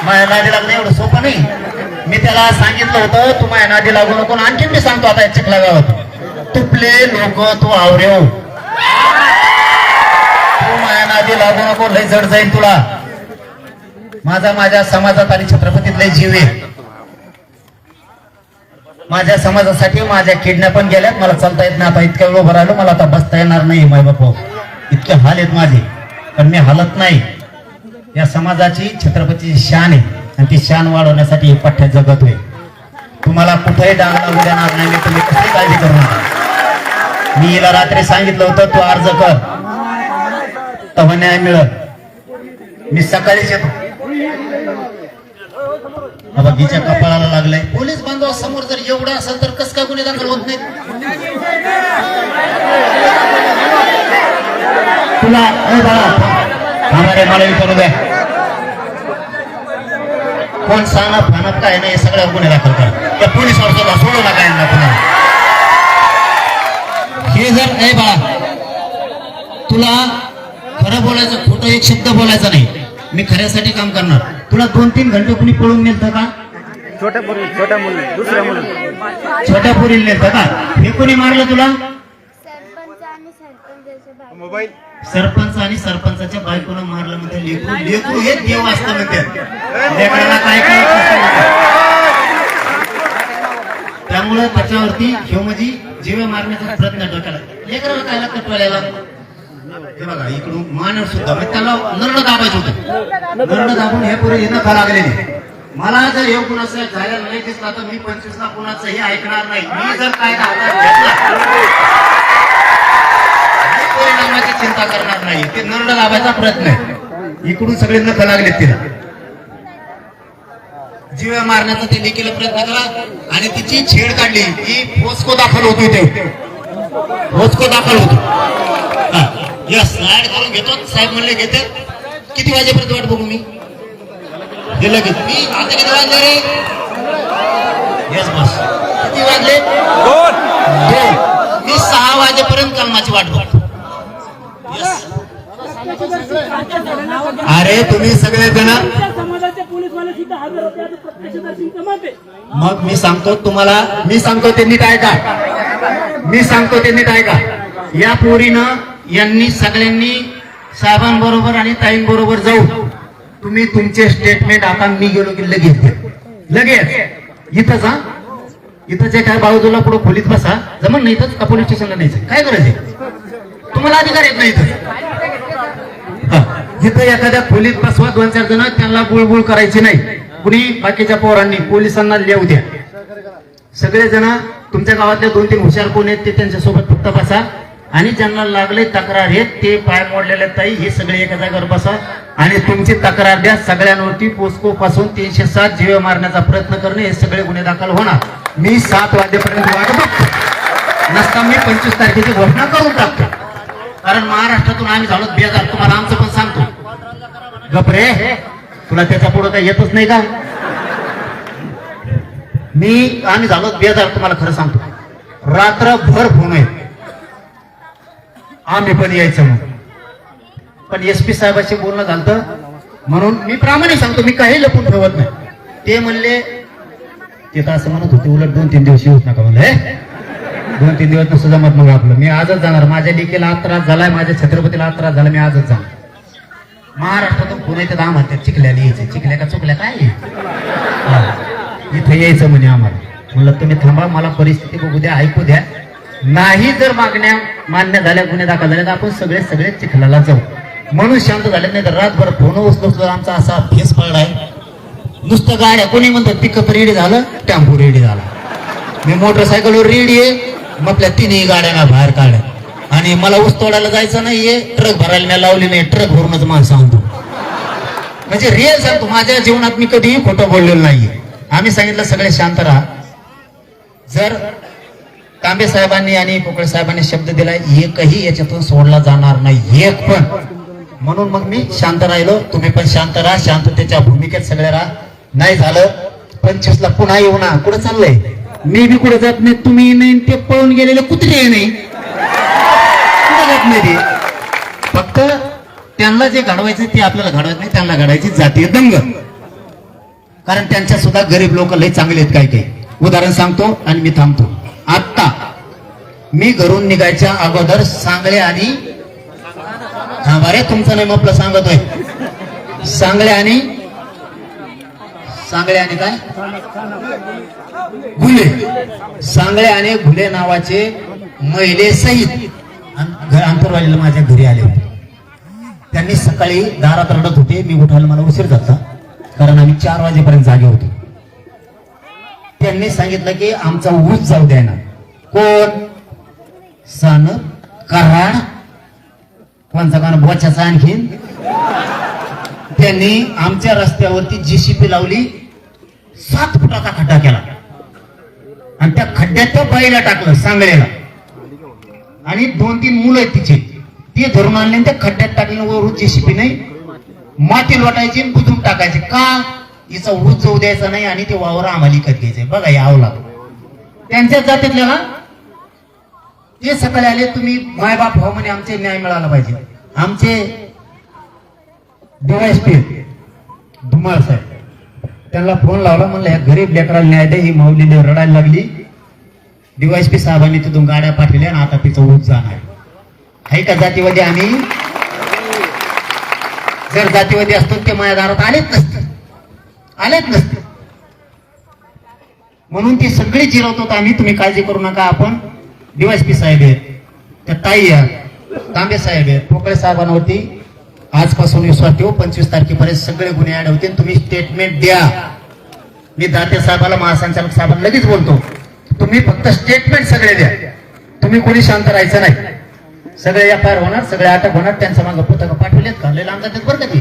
माया नादी लागलं एवढं सोपं नाही. मी त्याला सांगितलं होतं तू माया नादी लागू नको. आणखीन मी सांगतो आता चिखला गावात तुपले लोक तू आवरेव तू माया नादी लागू नको. लय जड जाईल तुला. माझ्या समाजात आणि छत्रपतीत लय जीव आहे. माझ्या समाजासाठी माझ्या किडनॅप पण गेल्यात. मला चालता येत नाही. आता इतक्या वेळ उभं राहिलो. मला आता बसता येणार नाही. माय बाप इतके हाल आहेत माझे पण मी हालत नाही. या समाजाची छत्रपतीची शान आहे आणि ती शान वाढवण्यासाठी हे पठ्य जगतोय. तुम्हाला कुठेही डाग लागू देणार नाही. तुम्ही कसली काळजी करू नका. मी हिला रात्री सांगितलं होतं तू अर्ज कर तेव्हा न्याय मिळत. मी सकाळीच येतो. बघीच्या कपाळाला लागलंय. पोलीस बांधव समोर जर एवढं असेल तर कस काय गुन्हे दाखल होत नाहीत. तुला आम्हाला मला विचारू द्या कोण सांगणार फानत काय नाही. सगळ्या गुन्हे दाखल करा. त्या पोलीस सुद्धा सोडू नका यांना पुन्हा. हे जर नाही बाळा तुला खरं बोलायचं खोटं एक शब्द बोलायचा नाही. मी खऱ्यासाठी काम करणार. तुला 2-3 घंटे कुणी पळून नेलतं का? छोट्या मुली दुसऱ्या मुली छोट्या पोरीला नेलतं का? हे कोणी मारलं तुला? सरपंच आणि सरपंचाच्या बायकोनं मारलं म्हणते. लेकरू हे देव असतं म्हणते. लेकराला काय काय त्यामुळे त्याच्यावरती ह्यो म्हणजे जीव मारण्याचा प्रयत्न डोक्याला. लेकराला कायला कटवायला हे बघा इकडून मानव सुद्धा त्याला नरड दाबायचं होतं. नरड दाबून हे पुढे येणं का लागलेले. मला जर हे कुणाचं झालेलं नाही दिसला तर मी 25ला कुणाचंही ऐकणार नाही. मी जर काय परिणामाची चिंता करणार नाही. ते नरड दाबायचा प्रयत्न आहे. इकडून सगळे नख लागले तिला. जीव मारण्याचा ते देखील प्रयत्न करा. आणि तिची छेड काढली की पोस्को दाखल होतो. ते पोस्को दाखल होतो. स्लाइड करून घेतो. साहेब म्हणले घेते. किती वाजेपर्यंत वाट बघू मी हे लगेच. मी आता किती वाजले रे? येस बस. किती वाजले? 2. मी 6 वाजे वाजेपर्यंत कलमाची वाट बघतो. अरे तुम्ही सगळे जण समाजाचे पोलीसवाले सुद्धा हजर होते आणि प्रत्यक्षदर्शी जमाते. मग मी सांगतो तुम्हाला, मी सांगतो ते नीट ऐका, मी सांगतो ते नीट ऐका. या पोरीनं यांनी सगळ्यांनी साहेबांबरोबर आणि ताईंबरोबर जाऊ तुम्ही तुमचे स्टेटमेंट आता मी गेलो की लगेच द्या. लगेच इथं जा, इथं जे काय बाजूला पुढे खोलीत बसा, जमन नाही इथंच का पोलीस स्टेशनला न्यायचं, काय गरज आहे? तुम्हाला अधिकार येत नाही इथं. इथं एखाद्या खोलीत बसवा 2-4 जण, त्यांना बुळबुळ करायची नाही. कुणी बाकीच्या पोरांनी पोलिसांना लिहू द्या. सगळेजण तुमच्या गावातले 2-3 हुशार कोण आहेत ते त्यांच्यासोबत फक्त बसा आणि ज्यांना लागले तक्रार आहेत ते पाय मोडलेले ताई हे सगळे एका जागेवर बसा आणि तुमची तक्रार द्या. सगळ्यांवरती पोस्को पासून 307 जीवे मारण्याचा प्रयत्न करणे हे सगळे गुन्हे दाखल होणार. मी 7 वाजेपर्यंत वाट बघतो, नसता मी 25 तारखेची घोषणा करून टाकतो. कारण महाराष्ट्रातून आम्ही झालो बेजार. तुम्हाला आमचं पण सांगतो, गपरे तुला त्याच्या पुढे काही येतच नाही का? आम्ही झालो बेजार. तुम्हाला खरं सांगतो, रात्रभर फोन आहे आम्ही पण यायचं म्हणून. पण SP साहेबांशी बोलणं झालं म्हणून मी प्रामाणिक सांगतो, मी काही लपून ठेवत नाही. ते म्हणले, ते तर असं म्हणत होते उलट 2-3 दिवस येऊच नका म्हणलं. 2-3 दिवस नसं जमत मग आपलं. मी आजच जाणार. माझ्या डीकेला आज त्रास झालाय, माझ्या छत्रपतीला आज त्रास झाला, मी आजच जाणार. महाराष्ट्रातून पुणे ते 10 म्हणतात चिखल्याला यायचं. चिखल्या का चुकल्या काय इथं यायचं म्हणे आम्हाला. म्हणलं तुम्ही थांबा, मला परिस्थिती बघू द्या, ऐकू द्या. नाही जर मागण्या मान्य झाल्या, गुन्हे दाखल झाले तर आपण सगळे चिखलाला जाऊ म्हणून शांत झाले. नाही तर रातभर फोन उचलतो आमचा असा फेस पडलाय. नुसतं गाड्या कोणी म्हणतात पिकअप रेडी झालं, टेम्पो रेडी झाला. मी मोटरसायकलवर रेडी आहे, मग आपल्या 3ही गाड्यांना बाहेर काढल्या आणि मला ऊस तोडायला जायचं नाहीये, ट्रक भरायला नाही लावली नाही, ट्रक भरूनच माणसं आणतो. म्हणजे रिअल सांगतो, माझ्या जीवनात मी कधीही खोटं बोललेलं नाहीये. आम्ही सांगितलं सगळे शांत राहा. जर तांबे साहेबांनी आणि पोकळे साहेबांनी शब्द दिलाय एकही याच्यातून सोडला जाणार नाही, एक पण. म्हणून मग मी शांत राहिलो. तुम्ही पण शांत राहा, शांततेच्या भूमिकेत सगळे राहा. नाही झालं 25ला पुन्हा येऊ ना. कुठं चाललंय? मी बी कुठे जात नाही, तुम्ही नाही, ते पळून गेलेले कुत्रे नाही, कुठे जात नाही ते. फक्त त्यांना जे घडवायचं ते आपल्याला घडवायचं नाही, त्यांना घडवायची जातीय दंग. कारण त्यांच्या सुद्धा गरीब लोक लय चांगले आहेत काही काही. उदाहरण सांगतो आणि मी थांबतो. आता मी घरून निघायच्या अगोदर सांगळे आणि रे तुमचं नाही आपलं सांगतोय. सांगळे आणि काय घुले, सांगळे आणि घुले नावाचे महिले सहित अंतरवालीला माझ्या घरी आले होते. त्यांनी सकाळी दारात रडत होते. मी उठायला मला उशीर झाला कारण आम्ही 4 वाजेपर्यंत जागे होतो. त्यांनी सांगितलं की आमचा ऊस जाऊ द्या ना. कोण? सन कराड कोणचा गाणं बोच्याचा. आणखीन त्यांनी आमच्या रस्त्यावरती JCP लावली, 7 फुटाचा खड्डा केला आणि त्या खड्ड्यात त्या बाईला टाकलं सांगळेला. आणि 2-3 मुलं आहेत तिचे, ते धरून आणले त्या खड्ड्यात टाकले. वरून JCP नाही, माती लोटायची बुजून टाकायचे. का? हिचा ऊस जाऊ द्यायचा नाही आणि ते वावर आम्हाला विकत घ्यायचंय. बघा यावला त्यांच्याच जातीतल्या ना. ते सकाळी आले, तुम्ही मायबाप हो म्हणे, आमचे न्याय मिळाला पाहिजे. आमचे DYSP धुमाळ साहेब, त्यांना फोन लावला, म्हणलं ह्या गरीब लेकराला न्याय द्या. ही माऊलीला रडायला लागली. DYSP साहेबांनी तिथून गाड्या पाठवल्या आणि आता तिचं ऊस जाणार आहे का? जातीवादी आम्ही जर जातीवादी असतो ते माझ्या दारात आलेच नसते. म्हणून ती सगळी जिरवतो आम्ही. तुम्ही काळजी करू नका. आपण DYSP साहेब आहेत, त्या ताई आहेत, तांबे साहेब आहेत, पोकळे साहेबांवरती आजपासून विश्वास ठेवू. 25 तारखेपर्यंत सगळे गुन्हे ऍड होतील. तुम्ही स्टेटमेंट द्या. मी दाते साहेबाला, महासंचालक साहेबांना लगेच बोलतो, तुम्ही फक्त स्टेटमेंट सगळे द्या. तुम्ही कोणी शांत राहायचं नाही. सगळे FIR होणार, सगळे अटक होणार. त्यांच्या मागे पुस्तकं पाठवलेत का? लय लांब जातात बरं का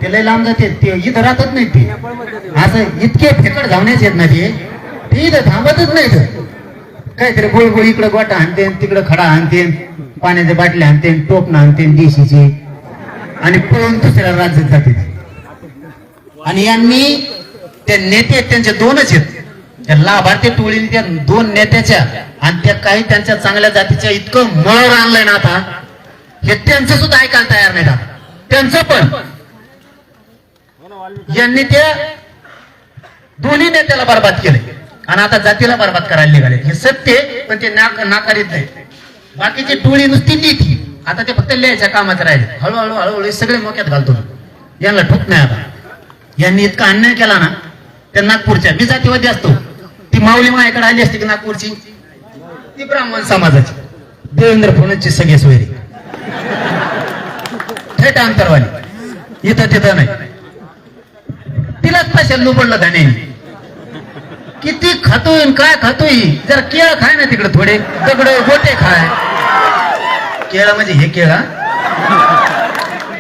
ते लय लांब जाते. ते इथं राहतच नाही. ते असं इतके फेकड धावण्याचे आहेत ना ते इथं थांबतच नाही. काहीतरी गोळगोळी इकडे गोटा आणते, तिकडे खडा आणते, पाण्याच्या बाटल्या आणते, टोपणं आणते देशीचे आणि पळून दुसऱ्या राज्यात जाते. आणि यांनी ते नेते त्यांचे 2च आहेत. त्या लाभार्थी टोळीने त्या 2 नेत्याच्या आणि त्या काही त्यांच्या चांगल्या जातीच्या इतकं मळ आणलंय ना आता, हे त्यांचं सुद्धा ऐकायला तयार नाही आता. त्यांचं पण यांनी त्या दोन्ही नेत्याला बरबाद केले आणि आता जातीला बरबाद करायला निघाले. हे सत्य आहे, पण ते नाकारीत नाही. बाकीची टोळी नुसती नीती, आता ते फक्त लिहायच्या कामात राहिले. हळूहळू हळूहळू सगळे मोक्यात घालतो. यांना ठोक नाही आता. यांनी इतका अन्याय केला ना त्या नागपूरच्या, मी जातीवादी असतो, ती माऊली माझ्याकडे आली असती की नागपूरची, ती ब्राह्मण समाजाची देवेंद्र फडणवीसची सगळे सोयरी थेट अंतरवाली, इथं तिथं नाही. तिलाच पैशाला लुबडलं त्याने. किती खातोय काय खातोय, जर केळ खाय ना तिकडे, थोडे दगड गोटे खाय. केळा म्हणजे हे केळा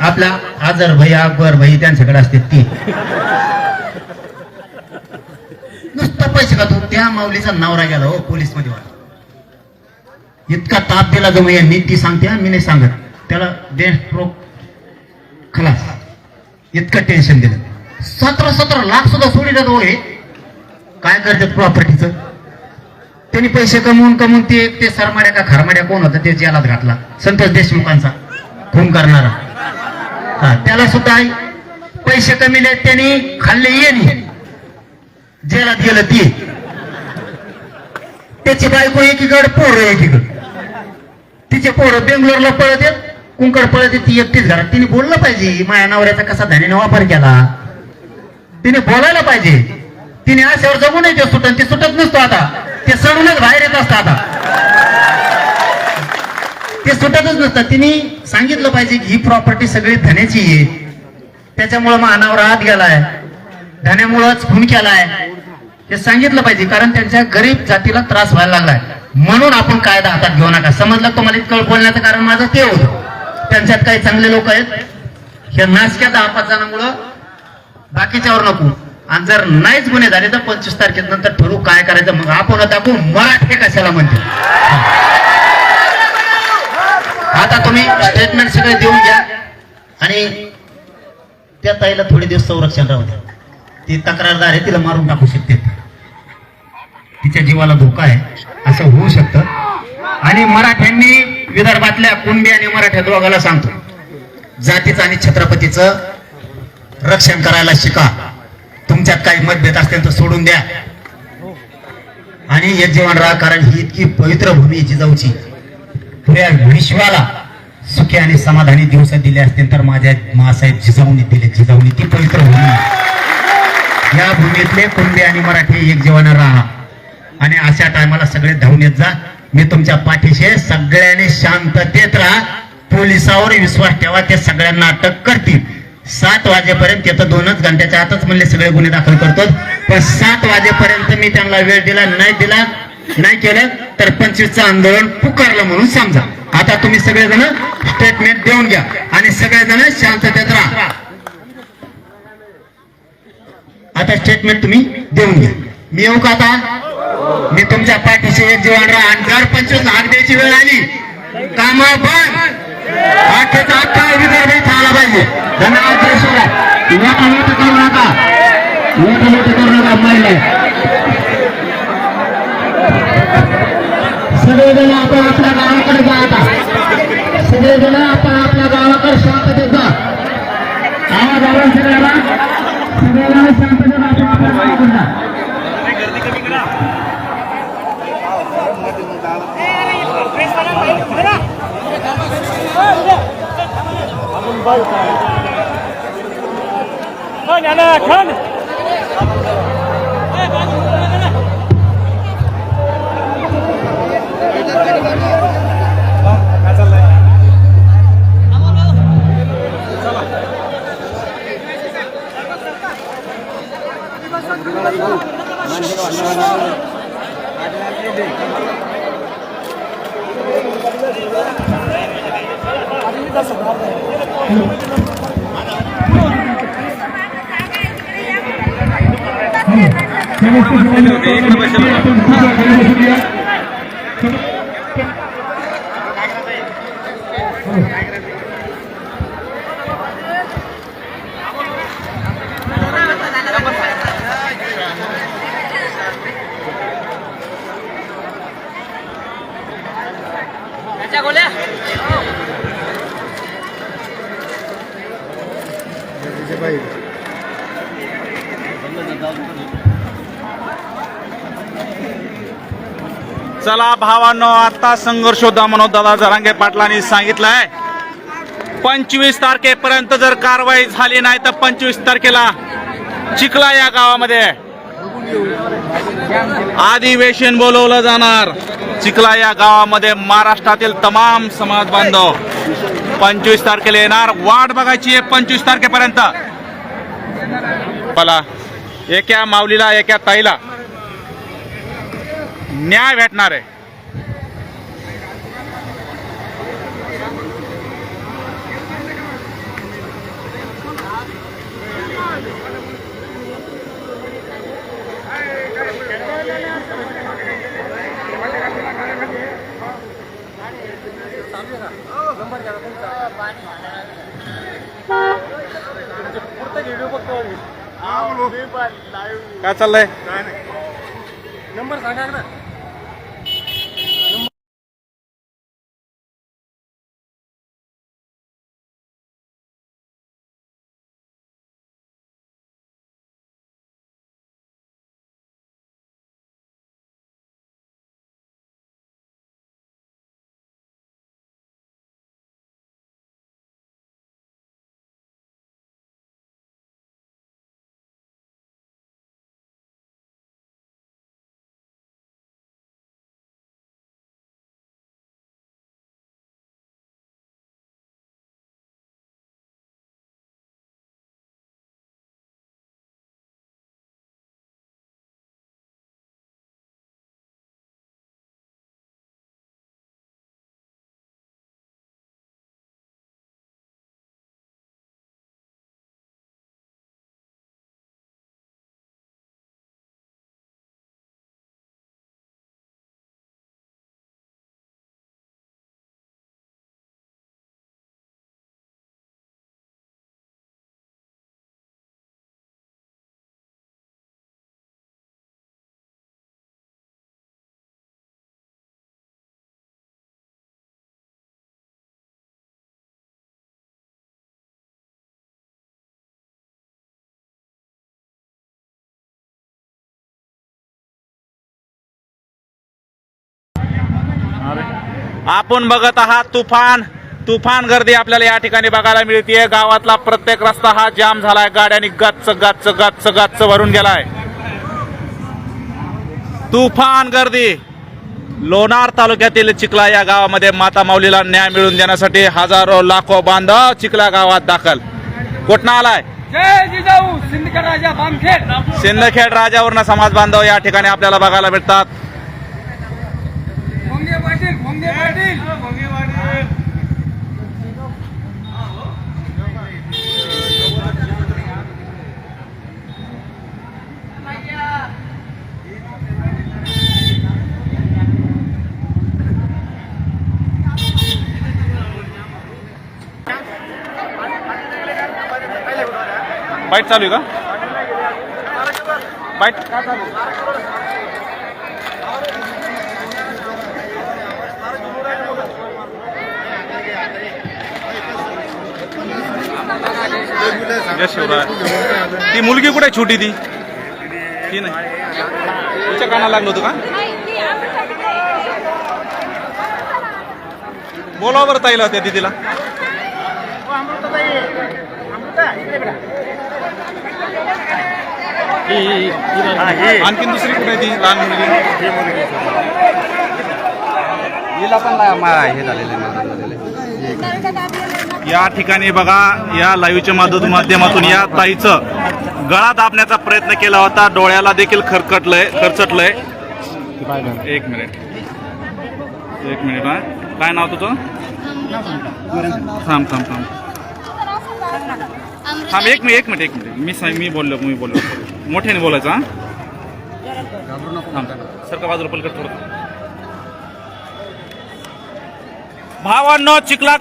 आपला आजर भाई अकबर भाई त्यांच्याकडे असते ती, नुसतं पैसे खातो. त्या माऊलीचा नवरा गेला हो पोलीस मध्ये. इतका ताप दिला जो यांनी, ती सांगते मी नाही सांगत, त्याला स्ट्रोक खलास. इतकं टेन्शन दिलं. 17 लाख सुद्धा सोडी देत हो. हे काय करतात प्रॉपर्टीचं, त्यांनी पैसे कमवून ते सरमाड्या का खारमाड्या कोण होता ते जेलात घातला, संतोष देशमुखांचा खून करणारा. हा, त्याला सुद्धा पैसे कमीले त्यांनी खाल्ले येणे, जेलात गेलं ती. त्याची बायको एकीकडे, पोरं एकीकडे. तिचे पोरं बेंगलोरला पळत येत, कुंकड पळत येत, ती एकटीच घरात. तिने बोललं पाहिजे माझ्या नवऱ्याचा कसा धन्याने वापर केला, तिने बोलायला पाहिजे. तिने अशावर जगू नये. ते सुटत, ते सुटत नसतो आता, ते सडूनच बाहेर येत असतं. आता ते सुटतच नसतं. तिने सांगितलं पाहिजे की ही प्रॉपर्टी सगळी धन्याची आहे, त्याच्यामुळं मानावर हात गेलाय, धन्यामुळंच खून केलाय, हे सांगितलं पाहिजे. कारण त्यांच्या गरीब जातीला त्रास व्हायला लागलाय. म्हणून आपण कायदा हातात घेऊ नका. समजलं तुम्हाला इतकं बोलण्याचं कारण माझं ते होतं. त्यांच्यात काही चांगले लोक आहेत, हे नाशक्या 10-5 जणांमुळं बाकीच्यावर नको. आणि जर नाहीच गुन्हे झाले तर 25 तारखेनंतर ठरवू काय करायचं. मग आपण दाखवू मराठे कशाला म्हणते. आता तुम्ही स्टेटमेंट सगळे देऊन घ्या आणि त्या ताईला थोडे दिवस संरक्षण राहू द्या. ती तक्रारदार आहे, तिला मारून टाकू शकते, तिच्या जीवाला धोका आहे, असं होऊ शकतं. आणि मराठ्यांनी विदर्भातल्या कुणबी आणि मराठ्या दोघाला सांगतो, जातीचं आणि छत्रपतीचं रक्षण करायला शिका. तुमच्यात काही मतभेद असतील तर सोडून द्या आणि एक जीवन राहा. कारण ही इतकी पवित्र भूमी जिजाऊची, पुऱ्या विश्वाला सुखी आणि समाधानी दिवस दिले असतील तर माझ्या मासाहेब जिजाऊनी दिले. जिजाऊनी ती पवित्र भूमी, या भूमीतले कुणबी आणि मराठी एक जीवन राहा. आणि अशा टायमाला सगळे धावून येत जा. मी तुमच्या पाठीशी. सगळ्यांनी शांततेत राहा. पोलिसावर विश्वास ठेवा, ते सगळ्यांना अटक करतील. 7 वाजेपर्यंत, येतं 2च घंट्याच्या आतच म्हणले सगळे गुन्हे दाखल करतो. पण 7 वाजेपर्यंत मी त्यांना वेळ दिला नाही केलं तर 25चं आंदोलन पुकारलं म्हणून समजा. आता तुम्ही सगळेजण स्टेटमेंट देऊन घ्या आणि सगळेजण शांततेत राहा. आता स्टेटमेंट तुम्ही देऊन घ्या. मी येऊ का आता? मी तुमच्या पाठीशी एक जीवन राहा. आणि जर 25 हाक द्यायची वेळ आली, कामा बंद, अख्खेचा अख्खा विदर्भ आला पाहिजे. धन्यवाद. जय शिवराय. मोठं करू नका, मोठं करू नका. महिला सगळेजण आपण आपल्या गावाकडे जा. आता सगळेजण आपण आपल्या गावाकडे शांततेत जा. आवाज आवाज सगळ्याला, सगळ्याला शांततेत आपण आपल्या गावाकडे जा. चला भावांनो, आता संघर्ष होता म्हणून दादा जरांगे पाटलांनी सांगितलंय 25 तारखेपर्यंत जर कारवाई झाली नाही तर 25 तारखेला चिखला या गावामध्ये अधिवेशन बोलवलं जाणार. चिखला या गावामध्ये महाराष्ट्रातील तमाम समाज बांधव 25 तारखेला येणार. वाट बघायची आहे 25 तारखेपर्यंत. मला एका माऊलीला एका ताईला न्याय भेटणार आहे. काय चाललंय? नंबर सांगा ना. आपण बघत आहात तुफान गर्दी आपल्याला या ठिकाणी बघायला मिळते. गावातला प्रत्येक रस्ता हा जाम झालाय. गाड्यांनी गच्च भरून गेलाय. तुफान गर्दी. लोणार तालुक्यातील चिखला या गावामध्ये माता माऊलीला न्याय मिळवून देण्यासाठी हजारो लाखो बांधव चिखला गावात दाखल. कुठनं आलाय? जय जिजाऊ. सिंदखेड राजा बामखेड. सिंदखेड राजावरनं समाज बांधव या ठिकाणी आपल्याला बघायला मिळतात. भोंगे पाटील. बाईट चालू आहे का? बाईट जय शिवराय. ती मुलगी कुठे छोटी ती नाही तिच्या कानाला लागलं होतं का? बोलावं बरं ताईला त्या दिदीला. आणखीन दुसरी कुठे ती लहान मुलगी? हिला पण हे झालेले. या ठिकाणी बघा, या लाईव्हच्या माध्यमातून या ताईचं गळा दाबण्याचा प्रयत्न केला होता. डोळ्याला देखील खरचटलंय. एक मिनिट हा. काय नाव तुझं? थांब एक मिनिट. मी बोललो मोठ्याने बोलायचं. हा सारखं बाजूला पलकट थोडं. भावांनो, चिखला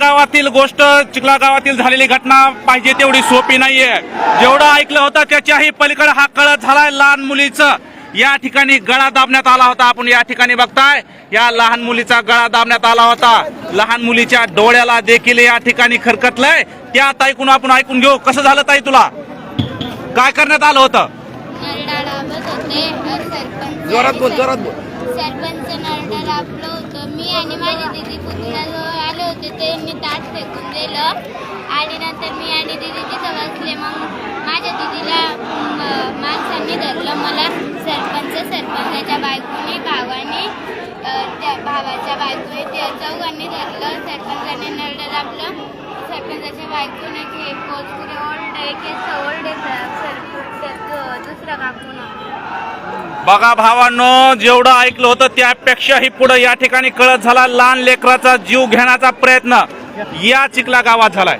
गावातील झालेली घटना पाहिजे तेवढी सोपी नाहीये. जेवढं ऐकलं होतं त्याच्याही पलीकडे हा कळत झालाय लहान मुलीचं. या ठिकाणी गळा दाबण्यात आला होता. आपण या ठिकाणी बघताय या लहान मुलीचा गळा दाबण्यात आला होता. लहान मुलीच्या डोळ्याला देखील या ठिकाणी खरकटलंय. त्या ताईकडून आपण ऐकून घेऊ. कसं झालं ताई, तुला काय करण्यात आलं होतं? जोरात बोल, जोरात बोल. सरपंच नरडा राबलं होतं. मी आणि माझी दिदी पुतण्या आले होते, त्यांनी ताट फेकून दिलं आणि नंतर मी आणि दिदी तिथं बसले. मग माझ्या दिदीला माणसांनी धरलं. मला सरपंचाच्या बायकोने, भावाने, त्या भावाच्या बायकोने, त्या चौघांनी धरलं. सरपंचाने नरडा दाबलं. सरपंचाच्या बायकोने कोचकुरे ओल्ड केस ओल्ड दुसरा काकून. बघा भावांनो, जेवढं ऐकलं होतं त्यापेक्षाही पुढे या ठिकाणी कळत झाला. लहान लेकराचा जीव घेण्याचा प्रयत्न या चिखला गावात झालाय.